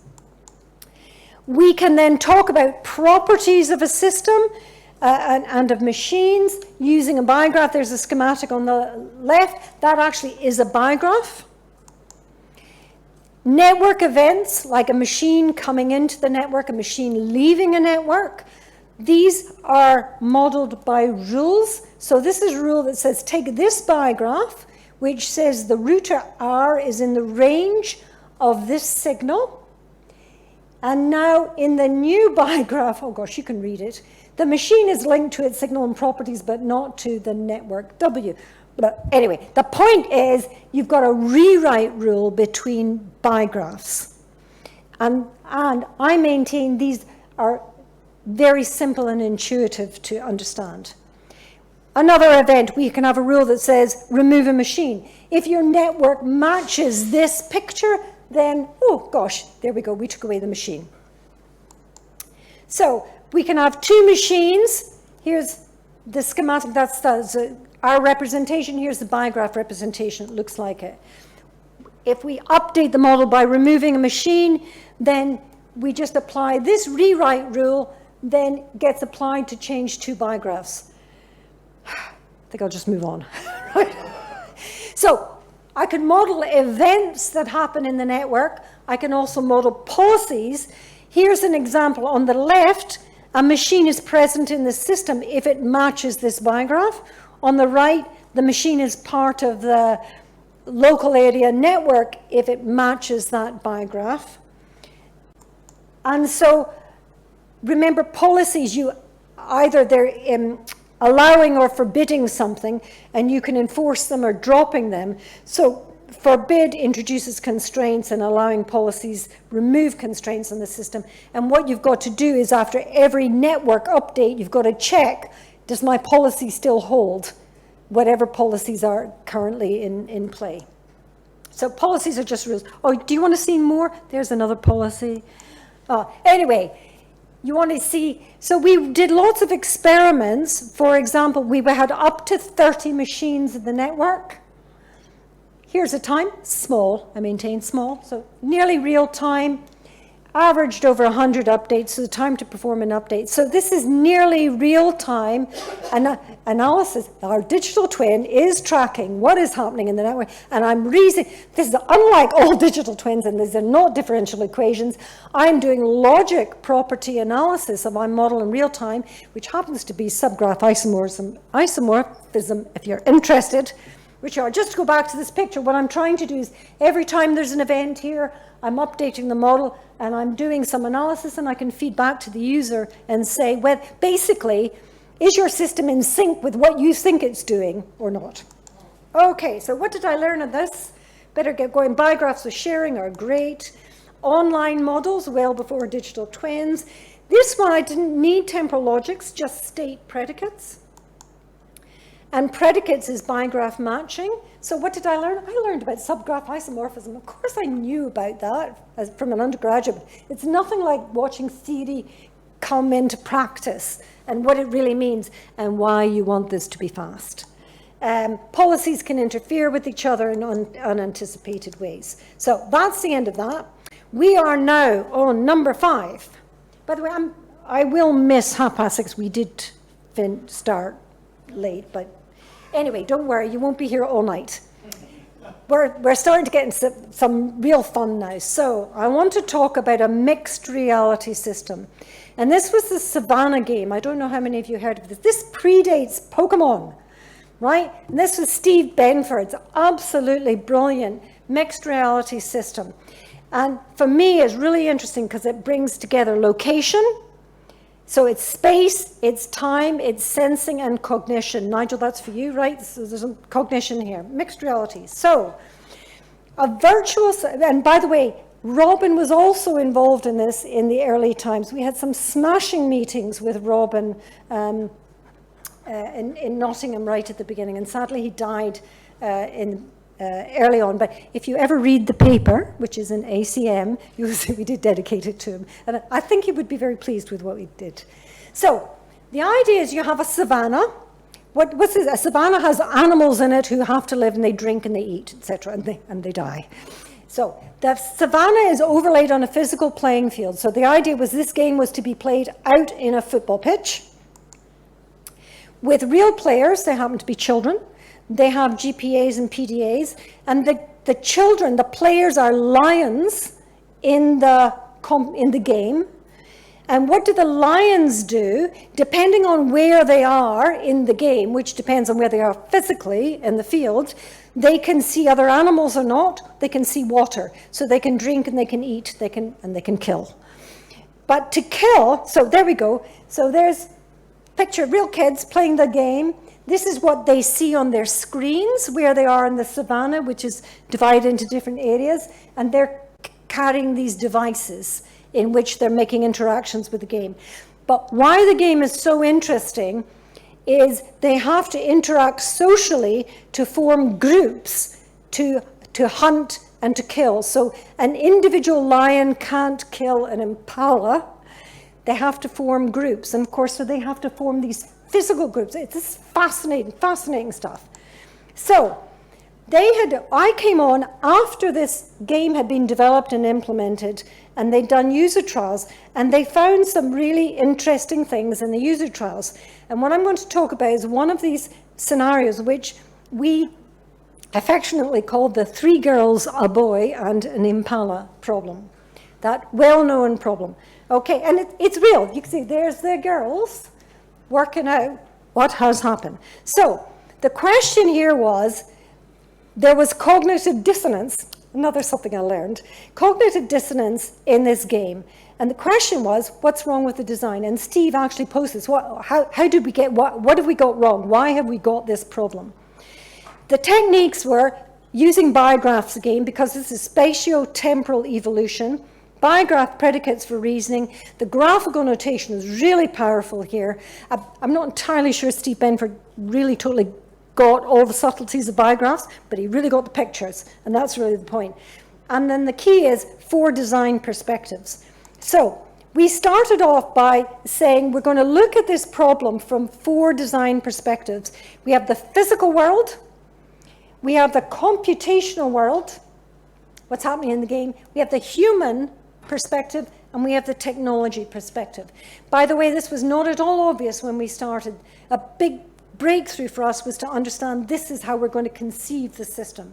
We can then talk about properties of a system and of machines using a bigraph. There's a schematic on the left. That actually is a bigraph. Network events, like a machine coming into the network, a machine leaving a network, these are modeled by rules. So this is a rule that says take this bigraph, which says the router R is in the range of this signal. And now in the new bigraph, oh gosh, you can read it, the machine is linked to its signal and properties, but not to the network W. But anyway, the point is you've got a rewrite rule between bigraphs. And I maintain these are very simple and intuitive to understand. Another event, we can have a rule that says remove a machine. If your network matches this picture, then, oh gosh, there we go, we took away the machine. So we can have two machines. Here's the schematic, that's our representation. Here's the bigraph representation. It looks like it. If we update the model by removing a machine, then we just apply this rewrite rule, then gets applied to change two bigraphs. I think I'll just move on. Right? So I can model events that happen in the network. I can also model policies. Here's an example. On the left, a machine is present in the system if it matches this bigraph. On the right, the machine is part of the local area network if it matches that bigraph. And so, remember, policies, you either they're allowing or forbidding something, and you can enforce them or dropping them. So forbid introduces constraints, and allowing policies remove constraints in the system. And what you've got to do is, after every network update, you've got to check, does my policy still hold, whatever policies are currently in play. So policies are just rules. Oh, do you want to see more? There's another policy. Anyway, you want to see, so we did lots of experiments. For example, we had up to 30 machines in the network. Here's a time, small, I maintain small, so nearly real time, averaged over 100 updates, so the time to perform an update. So this is nearly real time analysis. Our digital twin is tracking what is happening in the network, and I'm this is unlike all digital twins, and these are not differential equations. I'm doing logic property analysis of my model in real time, which happens to be subgraph isomorphism, if you're interested. Which are, just to go back to this picture, what I'm trying to do is every time there's an event here, I'm updating the model and I'm doing some analysis, and I can feed back to the user and say, well, basically, is your system in sync with what you think it's doing or not? Okay, so what did I learn of this? Better get going. Bigraphs with sharing are great. Online models, well before digital twins. This one, I didn't need temporal logics, just state predicates. And predicates is bigraph matching. So what did I learn? I learned about subgraph isomorphism. Of course I knew about that from an undergraduate. It's nothing like watching theory come into practice and what it really means and why you want this to be fast. Policies can interfere with each other in unanticipated ways. So that's the end of that. We are now on number 5. By the way, I will miss 6:30. We did start late, but anyway, don't worry, you won't be here all night. We're starting to get into some real fun now. So I want to talk about a mixed reality system. And this was the Savannah game. I don't know how many of you heard of this. This predates Pokemon, right? And this was Steve Benford's absolutely brilliant mixed reality system. And for me, it's really interesting because it brings together location. So it's space, it's time, it's sensing and cognition. Nigel, that's for you, right? So there's some cognition here, mixed reality. So a virtual, and by the way, Robin was also involved in this in the early times. We had some smashing meetings with Robin in Nottingham right at the beginning, and sadly he died early on. But if you ever read the paper, which is in ACM, you'll see we did dedicate it to him. And I think he would be very pleased with what we did. So the idea is you have a savanna. What's this? A savanna has animals in it who have to live and they drink and they eat, etc., and they die. So the savanna is overlaid on a physical playing field. So the idea was this game was to be played out in a football pitch with real players. They happen to be children. They have GPAs and PDAs, and the children, the players are lions in the game. And what do the lions do? Depending on where they are in the game, which depends on where they are physically in the field, they can see other animals or not. They can see water, so they can drink and they can eat, they can kill. But to kill, so there we go. So there's picture real kids playing the game. This is what they see on their screens, where they are in the savanna, which is divided into different areas, and they're carrying these devices in which they're making interactions with the game. But why the game is so interesting is they have to interact socially to form groups to hunt and to kill. So an individual lion can't kill an impala. They have to form groups, and of course, so they have to form these physical groups. It's fascinating stuff. So I came on after this game had been developed and implemented, and they'd done user trials, and they found some really interesting things in the user trials. And what I'm going to talk about is one of these scenarios, which we affectionately called the 3 girls, a boy, and an impala problem. That well-known problem. Okay, and it's real. You can see there's the girls working out what has happened. So the question here was, there was cognitive dissonance, another something I learned, cognitive dissonance in this game. And the question was, what's wrong with the design? And Steve actually posed this, how did we get, what have we got wrong? Why have we got this problem? The techniques were using bigraphs again, because this is spatio-temporal evolution. Bigraph predicates for reasoning. The graphical notation is really powerful here. I'm not entirely sure Steve Benford really totally got all the subtleties of bigraphs, but he really got the pictures, and that's really the point. And then the key is 4 design perspectives. So we started off by saying we're going to look at this problem from 4 design perspectives. We have the physical world, we have the computational world, what's happening in the game, we have the human perspective, and we have the technology perspective. By the way, this was not at all obvious when we started. A big breakthrough for us was to understand this is how we're going to conceive the system.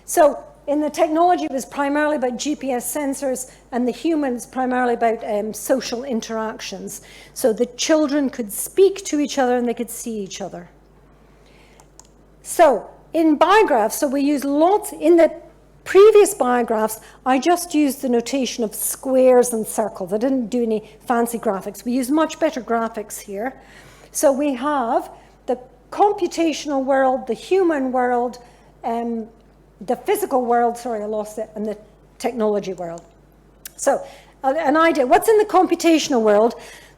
So in the technology, it was primarily about GPS sensors, and the humans primarily about social interactions. So the children could speak to each other and they could see each other. So in bigraphs, so we use lots, in the previous biographs, I just used the notation of squares and circles. I didn't do any fancy graphics. We use much better graphics here. So we have the computational world, the human world, the physical world, sorry, I lost it, and the technology world. So an idea, what's in the computational world?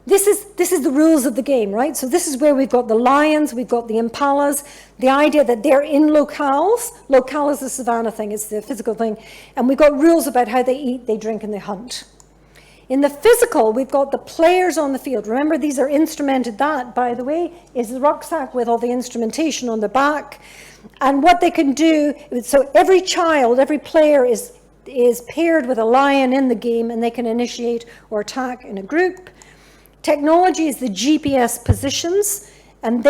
this is the rules of the game, right? So this is where we've got the lions, we've got the impalas, the idea that they're in locales. Locale is the savannah thing, it's the physical thing. And we've got rules about how they eat, they drink, and they hunt. In the physical, we've got the players on the field. Remember, these are instrumented. That, by the way, is the rucksack with all the instrumentation on the back. And what they can do, so every child, every player is paired with a lion in the game, and they can initiate or attack in a group. Technology is the GPS positions, and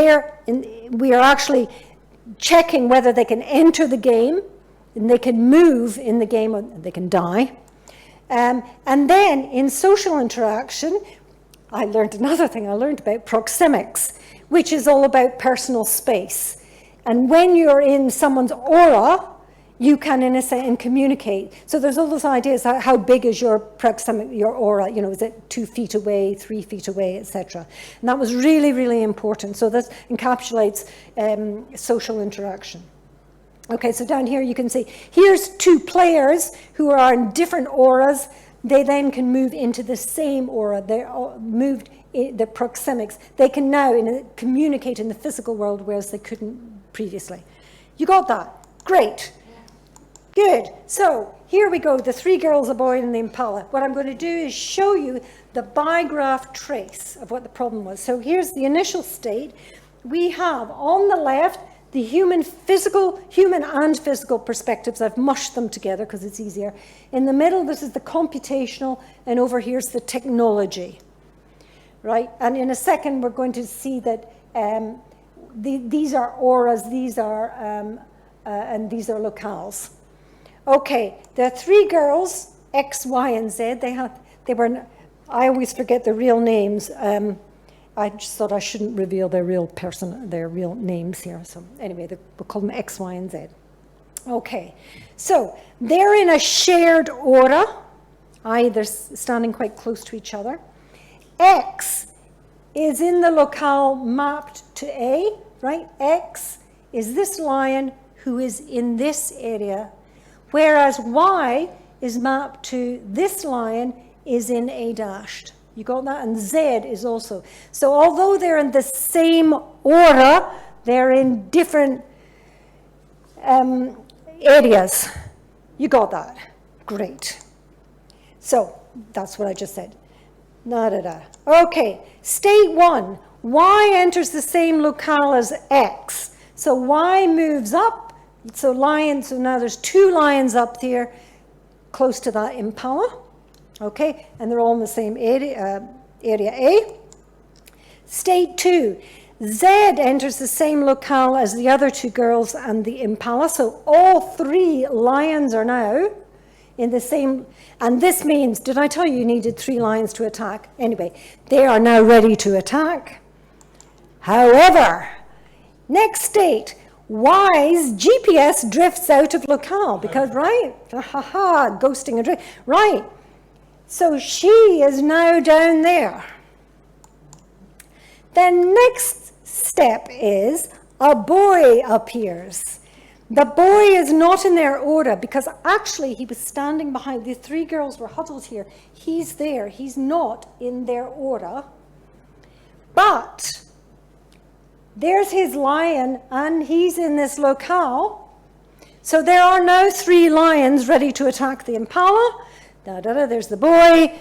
we are actually checking whether they can enter the game, and they can move in the game, or they can die. And then in social interaction, I learned another thing. I learned about proxemics, which is all about personal space. And when you're in someone's aura, you can, in a sense, communicate. So there's all those ideas, how big is your proxemic, your aura, you know, is it 2 feet away, 3 feet away, etc. And that was really, really important. So that encapsulates social interaction. Okay, so down here you can see, here's 2 players who are in different auras. They then can move into the same aura. They're all moved, the proxemics. They can now communicate in the physical world, whereas they couldn't previously. You got that? Great. Good. So here we go, the 3 girls, a boy, and the impala. What I'm going to do is show you the bigraph trace of what the problem was. So here's the initial state. We have on the left the human and physical perspectives. I've mushed them together because it's easier. In the middle, this is the computational, and over here's the technology. Right? And in a second, we're going to see that these are auras, these are and these are locales. Okay, there are 3 girls, X, Y, and Z. I always forget their real names. I just thought I shouldn't reveal their real names here. So anyway, we'll call them X, Y, and Z. Okay, so they're in a shared aura, i.e. they're standing quite close to each other. X is in the locale mapped to A, right? X is this lion who is in this area, whereas Y is mapped to this lion is in A dashed. You got that? And Z is also. So although they're in the same aura, they're in different areas. You got that? Great. So that's what I just said. Okay, state 1. Y enters the same locale as X. So Y moves up. So now there's 2 lions up here close to that impala. Okay, and they're all in the same area A. State 2, Z enters the same locale as the other 2 girls and the impala. So all 3 lions are now in the same, and this means, did I tell you needed 3 lions to attack? Anyway, they are now ready to attack. However, next state, Y's GPS drifts out of locale because, right, ghosting and drift, right. So she is now down there. The next step is a boy appears. The boy is not in their aura because actually he was standing behind, the 3 girls were huddled here. He's there, he's not in their aura. But there's his lion and he's in this locale. So there are now 3 lions ready to attack the impala. There's the boy.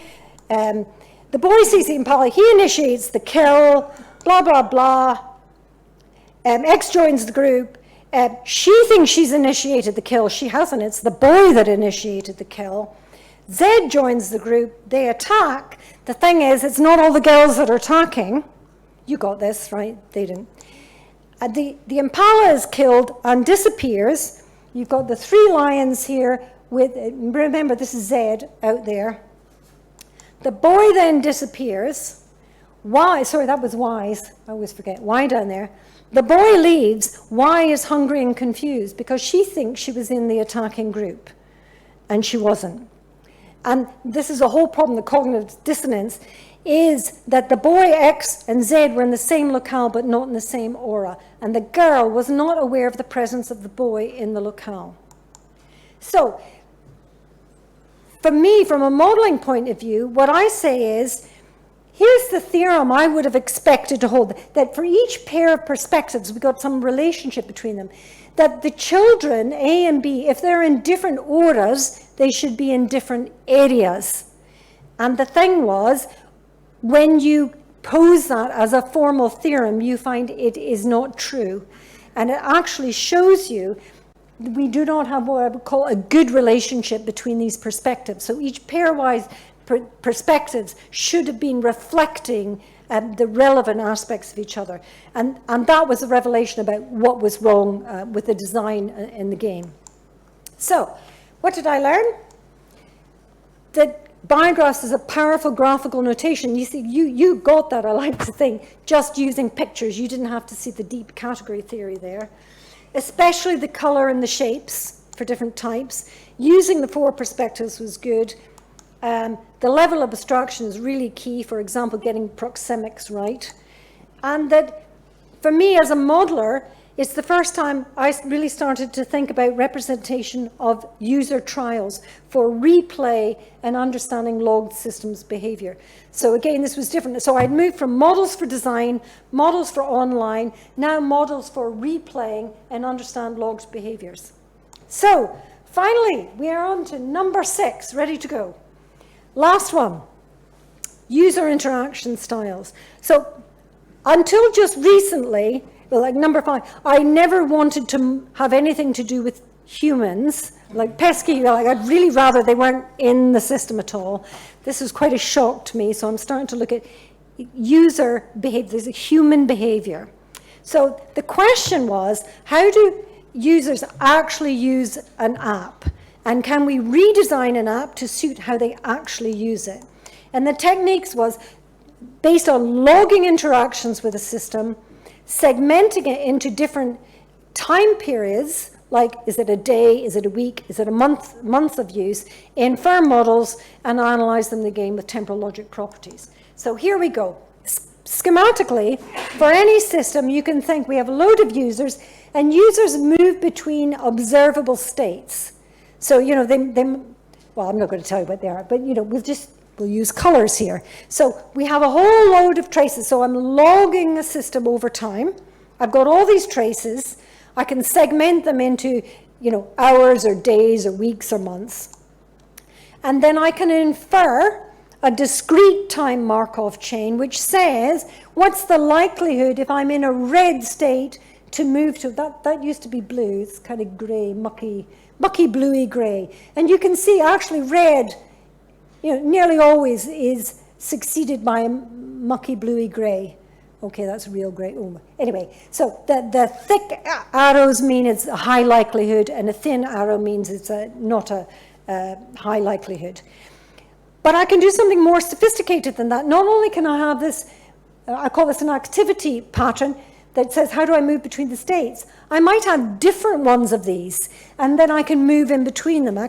The boy sees the impala. He initiates the kill. Blah, blah, blah. X joins the group. She thinks she's initiated the kill. She hasn't. It's the boy that initiated the kill. Z joins the group. They attack. The thing is, it's not all the girls that are attacking. You got this, right? They didn't. The impala is killed and disappears. You've got the 3 lions here. Remember, this is Z out there. The boy then disappears. Y, sorry, that was Y's. I always forget. Y down there. The boy leaves. Y is hungry and confused because she thinks she was in the attacking group, and she wasn't. And this is a whole problem, the cognitive dissonance, is that the boy X and Z were in the same locale but not in the same aura. And the girl was not aware of the presence of the boy in the locale. So, for me, from a modeling point of view, what I say is, here's the theorem I would have expected to hold, that for each pair of perspectives, we got some relationship between them, that the children, A and B, if they're in different auras, they should be in different areas. And the thing was, when you pose that as a formal theorem, you find it is not true. And it actually shows you we do not have what I would call a good relationship between these perspectives. So each pairwise perspectives should have been reflecting the relevant aspects of each other. And that was a revelation about what was wrong with the design in the game. So, what did I learn? That biographs is a powerful graphical notation. You see, you got that, I like to think, just using pictures. You didn't have to see the deep category theory there. Especially the color and the shapes for different types. Using the 4 perspectives was good. The level of abstraction is really key, for example, getting proxemics right. And that, for me as a modeler, it's the first time I really started to think about representation of user trials for replay and understanding logged systems behavior. So again, this was different. So I'd moved from models for design, models for online, now models for replaying and understand logged behaviors. So finally, we are on to number 6, ready to go. Last one, user interaction styles. So until just recently, well, like number 5, I never wanted to have anything to do with humans, like pesky, like I'd really rather they weren't in the system at all. This was quite a shock to me, so I'm starting to look at user behavior, there's a human behavior. So the question was, how do users actually use an app? And can we redesign an app to suit how they actually use it? And the techniques was based on logging interactions with a system, segmenting it into different time periods, like is it a day, is it a week, is it a month of use, infer models and analyze them again with temporal logic properties. So here we go. Schematically, for any system, you can think we have a load of users, and users move between observable states. So, you know, well, I'm not going to tell you what they are, but, you know, we'll use colors here. So we have a whole load of traces. So I'm logging a system over time. I've got all these traces. I can segment them into, you know, hours or days or weeks or months. And then I can infer a discrete time Markov chain, which says, what's the likelihood if I'm in a red state to move to, that used to be blue, it's kind of gray, mucky bluey gray. And you can see actually red, you know, nearly always is succeeded by a mucky bluey gray. Okay, that's real gray. Oh, anyway, so the thick arrows mean it's a high likelihood, and a thin arrow means it's not a high likelihood. But I can do something more sophisticated than that. Not only can I have this, I call this an activity pattern that says, how do I move between the states? I might have different ones of these, and then I can move in between them.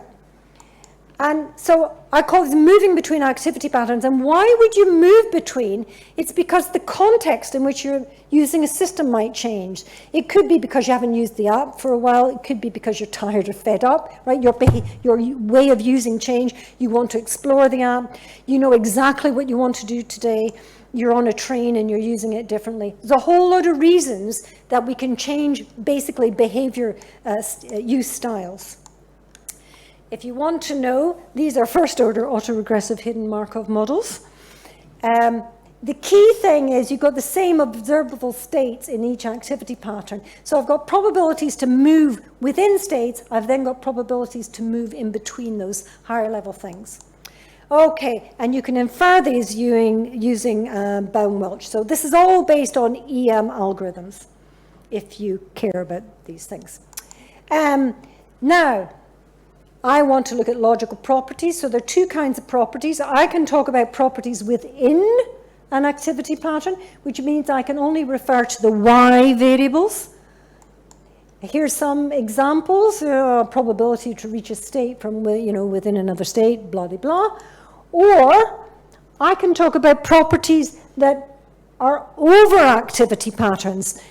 And so I call this moving between activity patterns. And why would you move between? It's because the context in which you're using a system might change. It could be because you haven't used the app for a while. It could be because you're tired or fed up, right? Your way of using change. You want to explore the app. You know exactly what you want to do today. You're on a train and you're using it differently. There's a whole lot of reasons that we can change basically behavior use styles. If you want to know, these are first-order autoregressive hidden Markov models. The key thing is you've got the same observable states in each activity pattern. So I've got probabilities to move within states. I've then got probabilities to move in between those higher-level things. Okay, and you can infer these using Baum-Welch. So this is all based on EM algorithms, if you care about these things. Now, I want to look at logical properties. So there are 2 kinds of properties. I can talk about properties within an activity pattern, which means I can only refer to the Y variables. Here's some examples. Probability to reach a state from, you know, within another state, blah, blah, blah. Or I can talk about properties that are over activity patterns,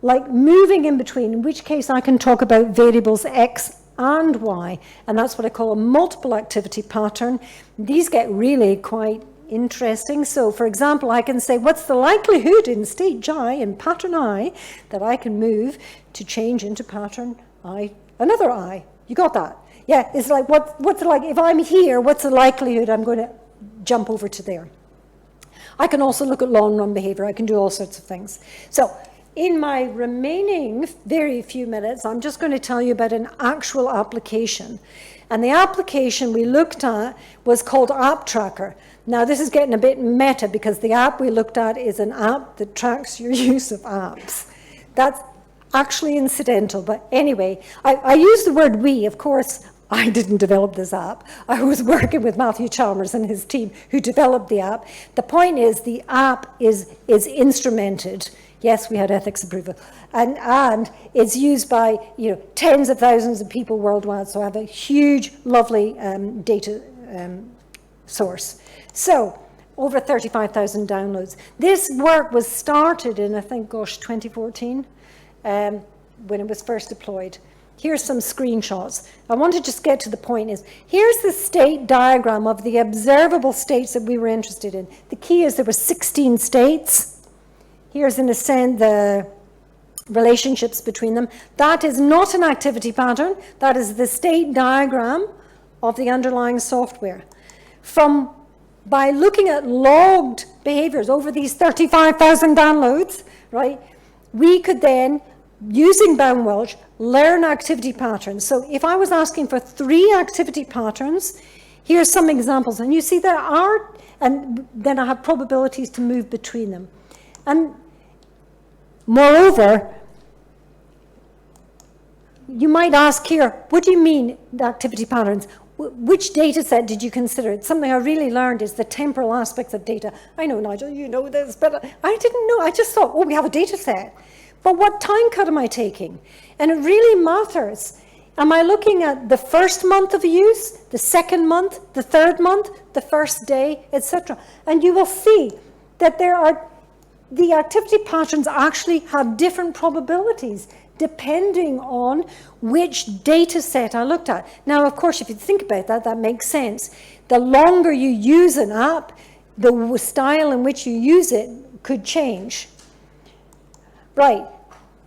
like moving in between, in which case I can talk about variables X and Y, and that's what I call a multiple activity pattern. These get really quite interesting. So, for example, I can say, what's the likelihood in state I, in pattern I, that I can move to change into pattern I, another I? You got that? Yeah, it's like, what's it like, if I'm here, what's the likelihood I'm going to jump over to there? I can also look at long run behavior. I can do all sorts of things. So, in my remaining very few minutes, I'm just going to tell you about an actual application. And the application we looked at was called App Tracker. Now, this is getting a bit meta because the app we looked at is an app that tracks your use of apps. That's actually incidental, but anyway, I use the word we. Of course, I didn't develop this app. I was working with Matthew Chalmers and his team who developed the app. The point is the app is instrumented. Yes, we had ethics approval. And it's used by tens of thousands of people worldwide, so I have a huge, lovely data source. So, over 35,000 downloads. This work was started in, I think, 2014, when it was first deployed. Here's some screenshots. I want to just get to the point is, here's the state diagram of the observable states that we were interested in. The key is there were 16 states. Here's, in a sense, the relationships between them. That is not an activity pattern. That is the state diagram of the underlying software. By looking at logged behaviors over these 35,000 downloads, right, we could then, using Bound-Welch, learn activity patterns. So if I was asking for 3 activity patterns, here's some examples. And you see there are, and then I have probabilities to move between them. And moreover, you might ask here, what do you mean the activity patterns? Which data set did you consider? It's something I really learned is the temporal aspects of data. I know, Nigel, you know this, but I didn't know. I just thought, oh, we have a data set. But what time cut am I taking? And it really matters. Am I looking at the first month of use, the second month, the third month, the first day, etc.? And you will see that the activity patterns actually have different probabilities depending on which data set I looked at. Now, of course, if you think about that, that makes sense. The longer you use an app, the style in which you use it could change. Right,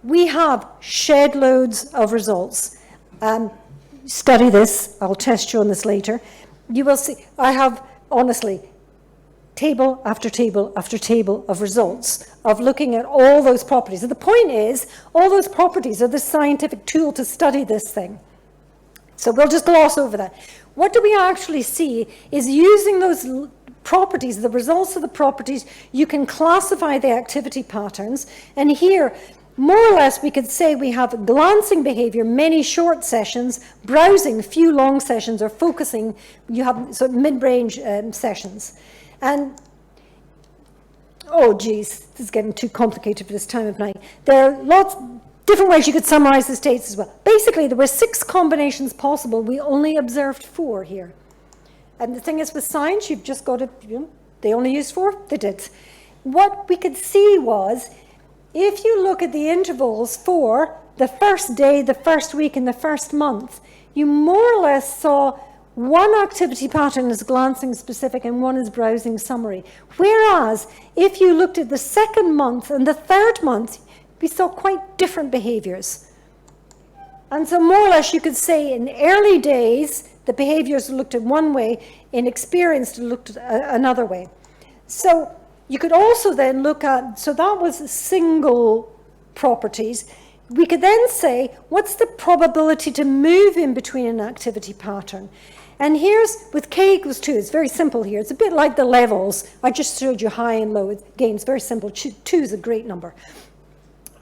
we have shed loads of results. Study this, I'll test you on this later. You will see, I have, honestly, table after table after table of results of looking at all those properties. And the point is, all those properties are the scientific tool to study this thing. So we'll just gloss over that. What do we actually see is using those properties, the results of the properties, you can classify the activity patterns. And here, more or less, we could say we have glancing behavior, many short sessions, browsing, few long sessions, or focusing, you have sort of mid-range sessions. And, oh geez, this is getting too complicated for this time of night. There are lots of different ways you could summarize the states as well. Basically, there were 6 combinations possible. We only observed 4 here. And the thing is, with science, you've just got to, they only used 4, they did. What we could see was, if you look at the intervals for the first day, the first week, and the first month, you more or less saw one activity pattern is glancing specific and one is browsing summary. Whereas, if you looked at the second month and the third month, we saw quite different behaviors. And so more or less you could say in early days, the behaviors looked at one way, in experience looked at another way. So you could also then look at, so that was single properties. We could then say, what's the probability to move in between an activity pattern? And here's, with k equals 2, it's very simple here. It's a bit like the levels. I just showed you high and low gains, very simple. 2 is a great number.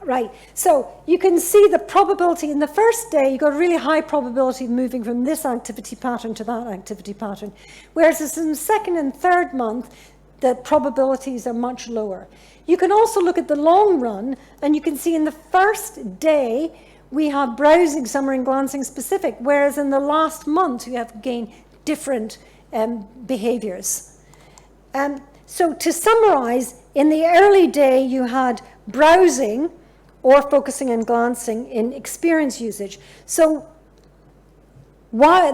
Right, so you can see the probability in the first day, you've got a really high probability of moving from this activity pattern to that activity pattern. Whereas in the second and third month, the probabilities are much lower. You can also look at the long run, and you can see in the first day, we have browsing, summary, and glancing specific, whereas in the last month, we have again different behaviors. So to summarize, in the early day, you had browsing, or focusing and glancing in experience usage. So why,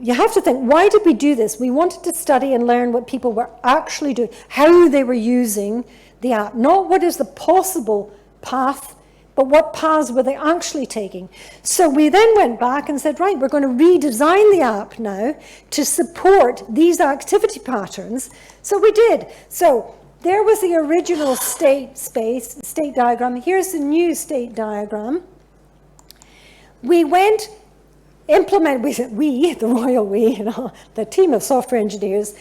you have to think, why did we do this? We wanted to study and learn what people were actually doing, how they were using the app, not what is the possible path, but what paths were they actually taking. So we then went back and said, right, we're going to redesign the app now to support these activity patterns. So we did. So there was the original state diagram. Here's the new state diagram. We went, the royal we, the team of software engineers,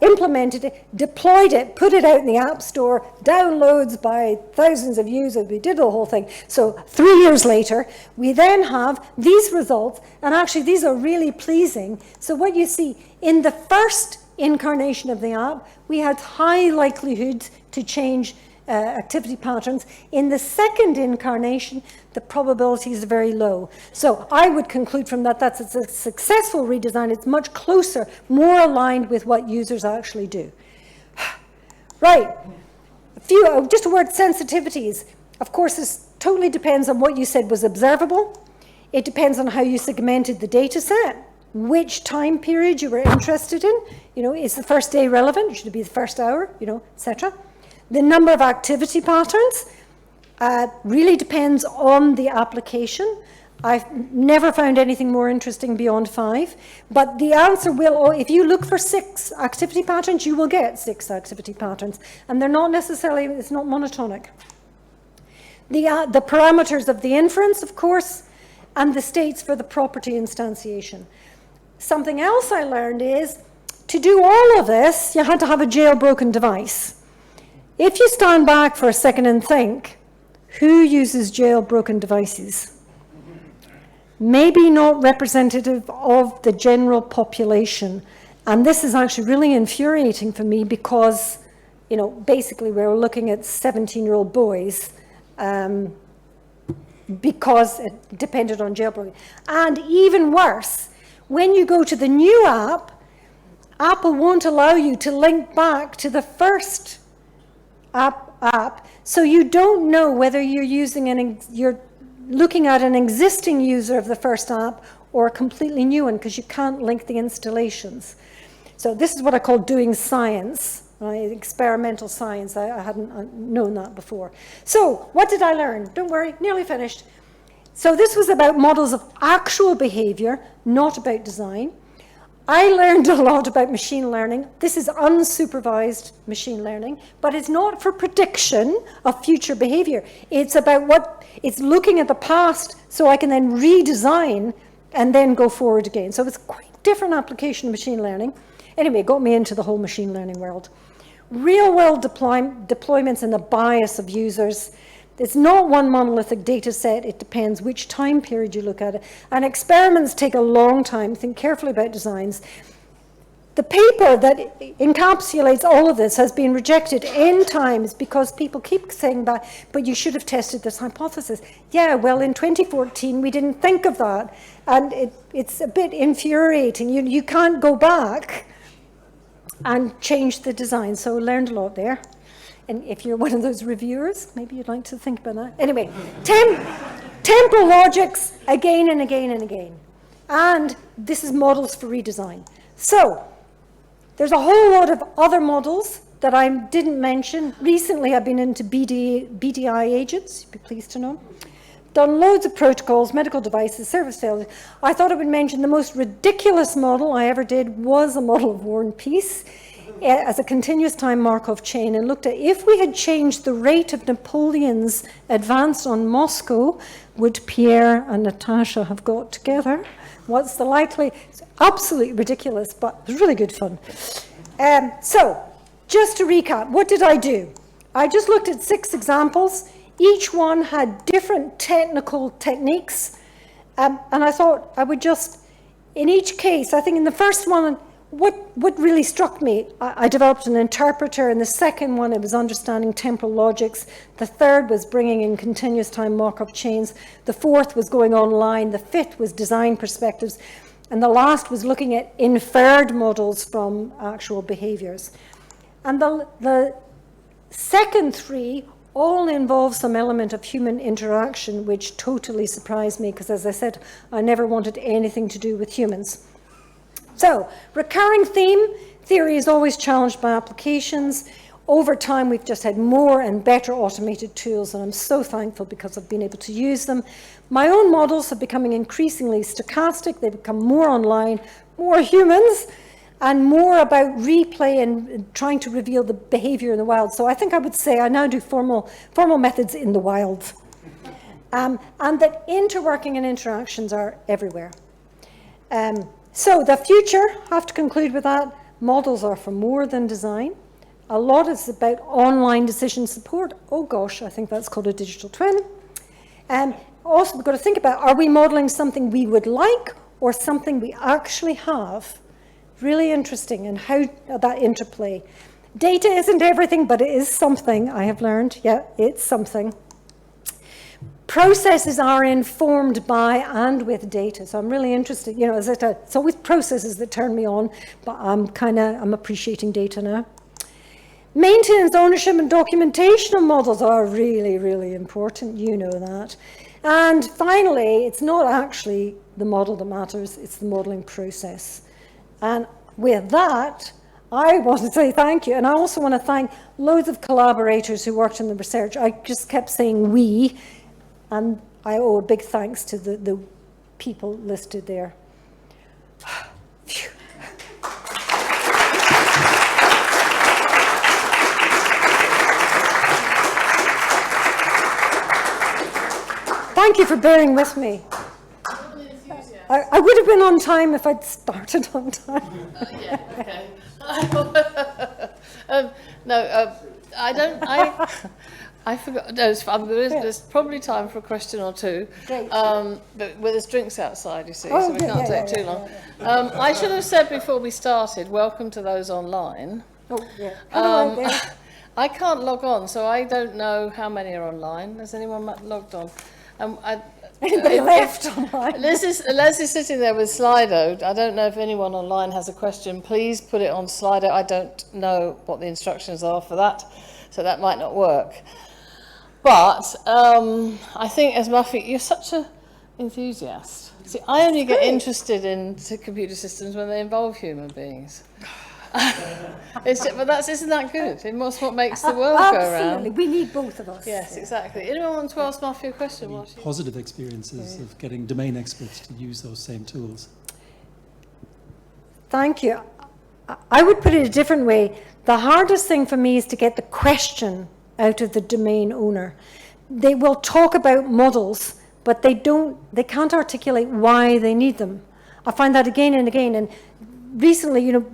implemented it, deployed it, put it out in the App Store, downloads by thousands of users. We did the whole thing. So 3 years later, we then have these results, and actually these are really pleasing. So what you see, in the first incarnation of the app, we had high likelihood to change activity patterns. In the second incarnation, the probability is very low. So I would conclude from that that's a successful redesign. It's much closer, more aligned with what users actually do. Right, just a word, sensitivities. Of course, this totally depends on what you said was observable. It depends on how you segmented the data set, which time period you were interested in. Is the first day relevant? Should it be the first hour? Etc. The number of activity patterns really depends on the application. I've never found anything more interesting beyond 5, but the answer will, if you look for 6 activity patterns, you will get 6 activity patterns, and they're not necessarily, it's not monotonic. The parameters of the inference, of course, and the states for the property instantiation. Something else I learned is, to do all of this, you had to have a jailbroken device. If you stand back for a second and think, who uses jailbroken devices? Maybe not representative of the general population. And this is actually really infuriating for me because, basically we're looking at 17-year-old boys because it depended on jailbroken. And even worse, when you go to the new app, Apple won't allow you to link back to the first app, so you don't know whether you're looking at an existing user of the first app or a completely new one, because you can't link the installations. So this is what I call doing science, right? Experimental science. I hadn't known that before. So what did I learn? Don't worry, nearly finished. So this was about models of actual behavior, not about design. I learned a lot about machine learning. This is unsupervised machine learning, but it's not for prediction of future behavior. It's about it's looking at the past so I can then redesign and then go forward again. So it's quite different application of machine learning. Anyway, it got me into the whole machine learning world. Real world deployments and the bias of users. It's not one monolithic data set. It depends which time period you look at it. And experiments take a long time. Think carefully about designs. The paper that encapsulates all of this has been rejected N times because people keep saying that, but you should have tested this hypothesis. Yeah, well, in 2014, we didn't think of that. And it's a bit infuriating. You can't go back and change the design. So I learned a lot there. And if you're one of those reviewers, maybe you'd like to think about that. Anyway, temporal logics again and again and again. And this is models for redesign. So there's a whole lot of other models that I didn't mention. Recently, I've been into BDI agents, you'd be pleased to know. Done loads of protocols, medical devices, service failure. I thought I would mention the most ridiculous model I ever did was a model of War and Peace as a continuous time Markov chain, and looked at if we had changed the rate of Napoleon's advance on Moscow, would Pierre and Natasha have got together? What's the likely? It's absolutely ridiculous, but it was really good fun. So, just to recap, what did I do? I just looked at 6 examples. Each one had different technical techniques, and I thought I would just, in each case, I think in the first one, what really struck me, I developed an interpreter. In the second one, it was understanding temporal logics. The third was bringing in continuous time Markov chains. The fourth was going online. The fifth was design perspectives. And the last was looking at inferred models from actual behaviors. And the second 3 all involve some element of human interaction, which totally surprised me because, as I said, I never wanted anything to do with humans. So, recurring theme, theory is always challenged by applications. Over time, we've just had more and better automated tools, and I'm so thankful because I've been able to use them. My own models are becoming increasingly stochastic. They become more online, more humans, and more about replay and trying to reveal the behavior in the wild. So I think I would say I now do formal methods in the wild. And that interworking and interactions are everywhere. So the future, I have to conclude with that, models are for more than design. A lot is about online decision support. Oh gosh, I think that's called a digital twin. Also, we've got to think about, are we modeling something we would like or something we actually have? Really interesting, and how that interplay. Data isn't everything, but it is something, I have learned. Yeah, it's something. Processes are informed by and with data, so I'm really interested. You know, it's always processes that turn me on, but I'm appreciating data now. Maintenance, ownership, and documentation of models are really, really important. You know that. And finally, it's not actually the model that matters, it's the modeling process. And with that, I want to say thank you. And I also want to thank loads of collaborators who worked in the research. I just kept saying we, and I owe a big thanks to the people listed there. Phew. Thank you for bearing with me. I would have been on time if I'd started on time. Yeah, okay. I forgot. No, there's probably time for a question or two. Great. But there's drinks outside, you see, so we can't take too long. I should have said before we started, welcome to those online. Oh, yeah. How do I get? I can't log on, so I don't know how many are online. Has anyone logged on? Anybody left online? Liz is sitting there with Slido. I don't know if anyone online has a question. Please put it on Slido. I don't know what the instructions are for that, so that might not work. But I think, as Muffy, you're such an enthusiast. See, I only get interested in computer systems when they involve human beings. But isn't that good? It's what makes the world go around. Absolutely, we need both of us. Yes, exactly. Anyone want to ask Muffy a question? Positive experiences of getting domain experts to use those same tools. Thank you. I would put it a different way. The hardest thing for me is to get the question out of the domain owner. They will talk about models, but they can't articulate why they need them. I find that again and again. And recently, you know,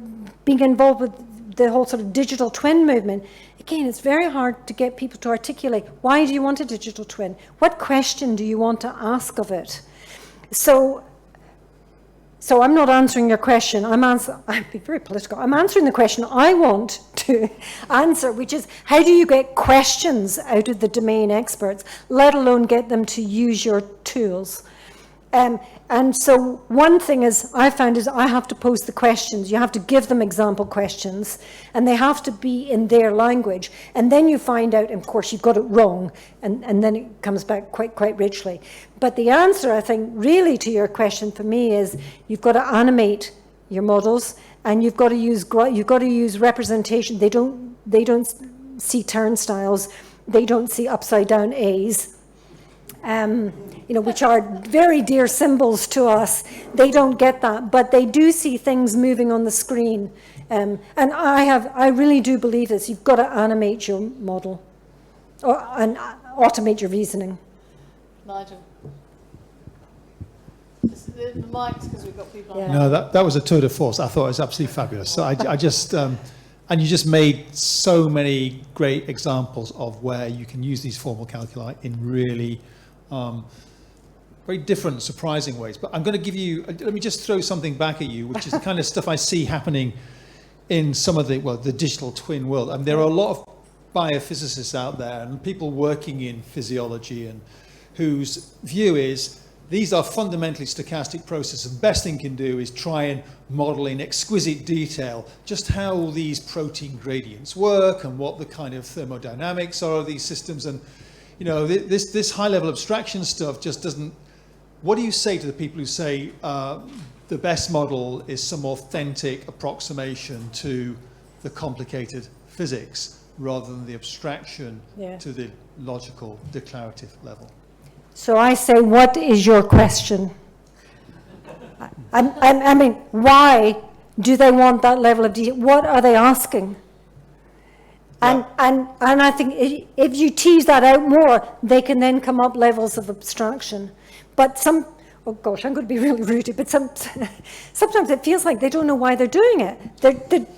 being involved with the whole sort of digital twin movement, again, it's very hard to get people to articulate, why do you want a digital twin? What question do you want to ask of it? So I'm not answering your question. I'm being very political. I'm answering the question I want to answer, which is, how do you get questions out of the domain experts, let alone get them to use your tools? And so one thing I found is I have to pose the questions. You have to give them example questions, and they have to be in their language. And then you find out, and of course, you've got it wrong, and then it comes back quite richly. But the answer, I think, really to your question for me is you've got to animate your models, and you've got to use representation. They don't see turnstiles. They don't see upside down A's. You know, which are very dear symbols to us. They don't get that, but they do see things moving on the screen. And I really do believe this. You've got to animate your model, and automate your reasoning. Nigel. The mics, because we've got people on. Yeah. No, that was a tour de force. I thought it was absolutely fabulous. So I just, and you just made so many great examples of where you can use these formal calculi in really very different, surprising ways. But I'm going to give you, let me just throw something back at you, which is the kind of stuff I see happening in some of the digital twin world. I mean, there are a lot of biophysicists out there and people working in physiology and whose view is these are fundamentally stochastic processes. The best thing you can do is try and model in exquisite detail just how these protein gradients work and what the kind of thermodynamics are of these systems. And this high-level abstraction stuff just doesn't. What do you say to the people who say the best model is some authentic approximation to the complicated physics rather than the abstraction to the logical declarative level? So I say, what is your question? I mean, why do they want that level of detail? What are they asking? And I think if you tease that out more, they can then come up levels of abstraction. But oh gosh, I'm going to be really rude, but sometimes it feels like they don't know why they're doing it.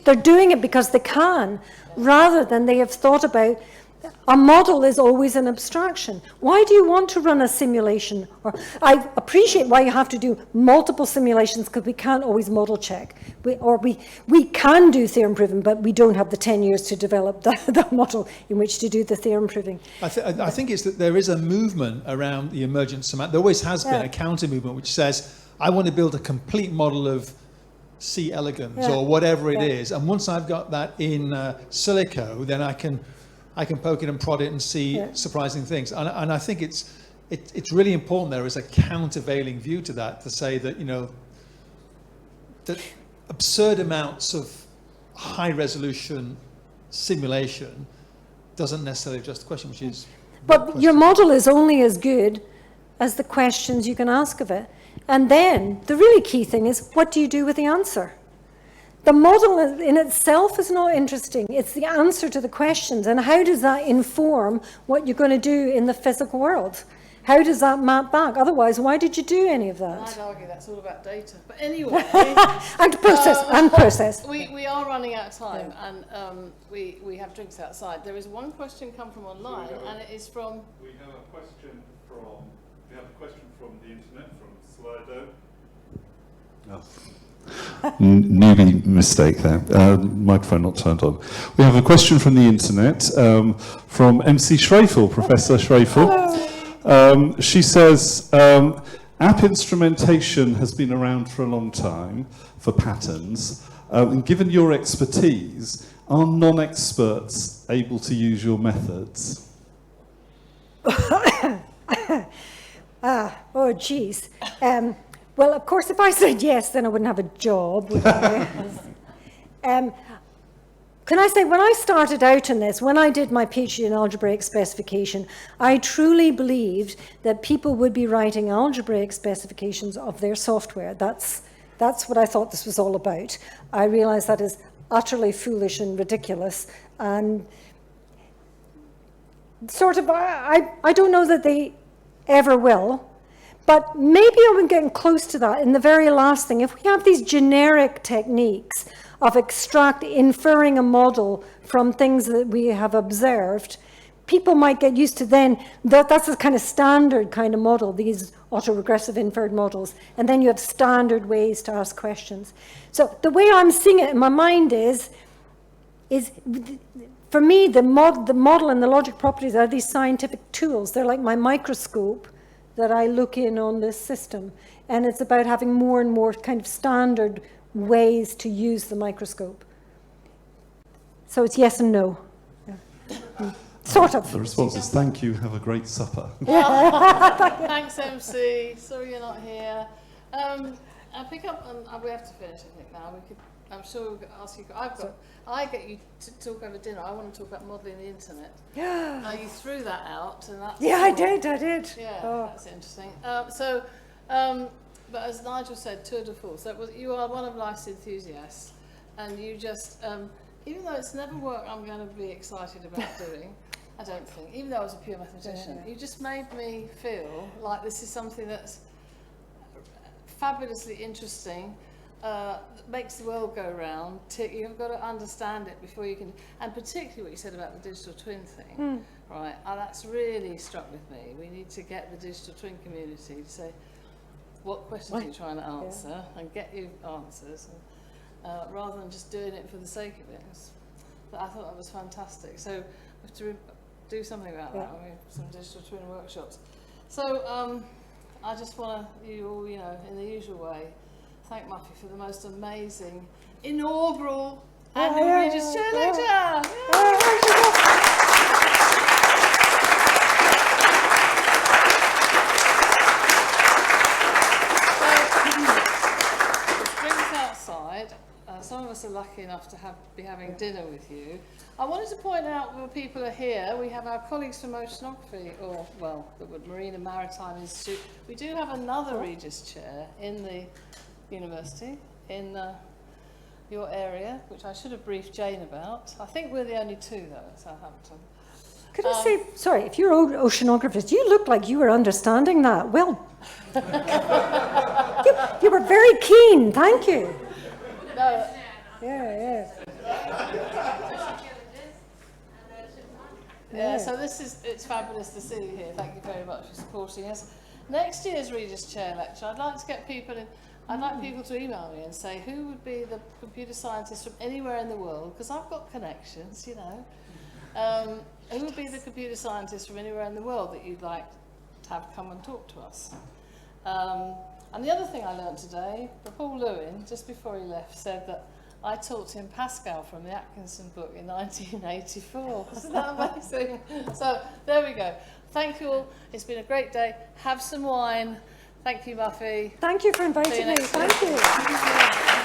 They're doing it because they can, rather than they have thought about. A model is always an abstraction. Why do you want to run a simulation? Or I appreciate why you have to do multiple simulations, because we can't always model check. We can do theorem proving, but we don't have the 10 years to develop the model in which to do the theorem proving. I think it's that there is a movement around the emergent semantic. There always has been a counter movement which says, I want to build a complete model of C. elegans or whatever it is. And once I've got that in silico, then I can poke it and prod it and see surprising things. And I think it's really important there is a countervailing view to that, to say that, that absurd amounts of high resolution simulation doesn't necessarily address the question, which is... But your model is only as good as the questions you can ask of it. And then the really key thing is, what do you do with the answer? The model in itself is not interesting. It's the answer to the questions. And how does that inform what you're going to do in the physical world? How does that map back? Otherwise, why did you do any of that? I'd argue that's all about data. But anyway... and process. We are running out of time, and we have drinks outside. There is one question come from online, and it is from... We have a question from the internet, from Slido. Oh. Newbie mistake there. Microphone not turned on. We have a question from the internet from MC Schrafel, Professor Schrafel. She says, app instrumentation has been around for a long time for patterns. And given your expertise, are non-experts able to use your methods? Oh, geez. Well, of course, if I said yes, then I wouldn't have a job, would I? Can I say, when I started out in this, when I did my PhD in algebraic specification, I truly believed that people would be writing algebraic specifications of their software. That's what I thought this was all about. I realized that is utterly foolish and ridiculous, and sort of, I don't know that they ever will. But maybe I'm getting close to that in the very last thing. If we have these generic techniques of inferring a model from things that we have observed, people might get used to then, that's a kind of standard kind of model, these autoregressive inferred models. And then you have standard ways to ask questions. So the way I'm seeing it in my mind is for me, the model and the logic properties are these scientific tools. They're like my microscope that I look in on this system. And it's about having more and more kind of standard ways to use the microscope. So it's yes and no. Yeah. Sort of. The response is, thank you, have a great supper. Thanks, MC. Sorry you're not here. I'll pick up, and we have to finish, I think, now. I'm sure we'll ask you. I get you to talk over dinner. I want to talk about modelling the internet. Now you threw that out, and that's I did. Yeah, that's interesting. But as Nigel said, tour de force. You are one of life's enthusiasts, and you just, even though it's never work I'm going to be excited about doing. I don't think, even though I was a pure mathematician, you just made me feel like this is something that's fabulously interesting. Makes the world go round. You've got to understand it before you can, and particularly what you said about the digital twin thing, right? That's really struck with me. We need to get the digital twin community to say, what questions are you trying to answer, and get you answers, and, rather than just doing it for the sake of it. But I thought that was fantastic. So we have to do something about that. We have some digital twin workshops. So I just want to, you all, you know, in the usual way, thank Muffy for the most amazing inaugural annual Regius Chair Lecture. Outside, some of us are lucky enough to be having dinner with you. I wanted to point out when people are here, we have our colleagues from Oceanography, or well, the Marine and Maritime Institute. We do have another Regius chair in the university, in your area, which I should have briefed Jane about. I think we're the only two though at Southampton. Could I say, sorry, if you're oceanographers, you look like you were understanding that. Well, you were very keen, thank you. No, yeah, so it's fabulous to see you here. Thank you very much for supporting us. Next year's Regius Chair Lecture, I'd like to get people in. I'd like people to email me and say who would be the computer scientist from anywhere in the world, because I've got connections, you know. Who would be the computer scientist from anywhere in the world that you'd like to have come and talk to us? And the other thing I learned today, Paul Lewin, just before he left, said that I taught him Pascal from the Atkinson book in 1984. Isn't that amazing? So there we go. Thank you all. It's been a great day. Have some wine. Thank you, Muffy. Thank you for inviting me. Thank you.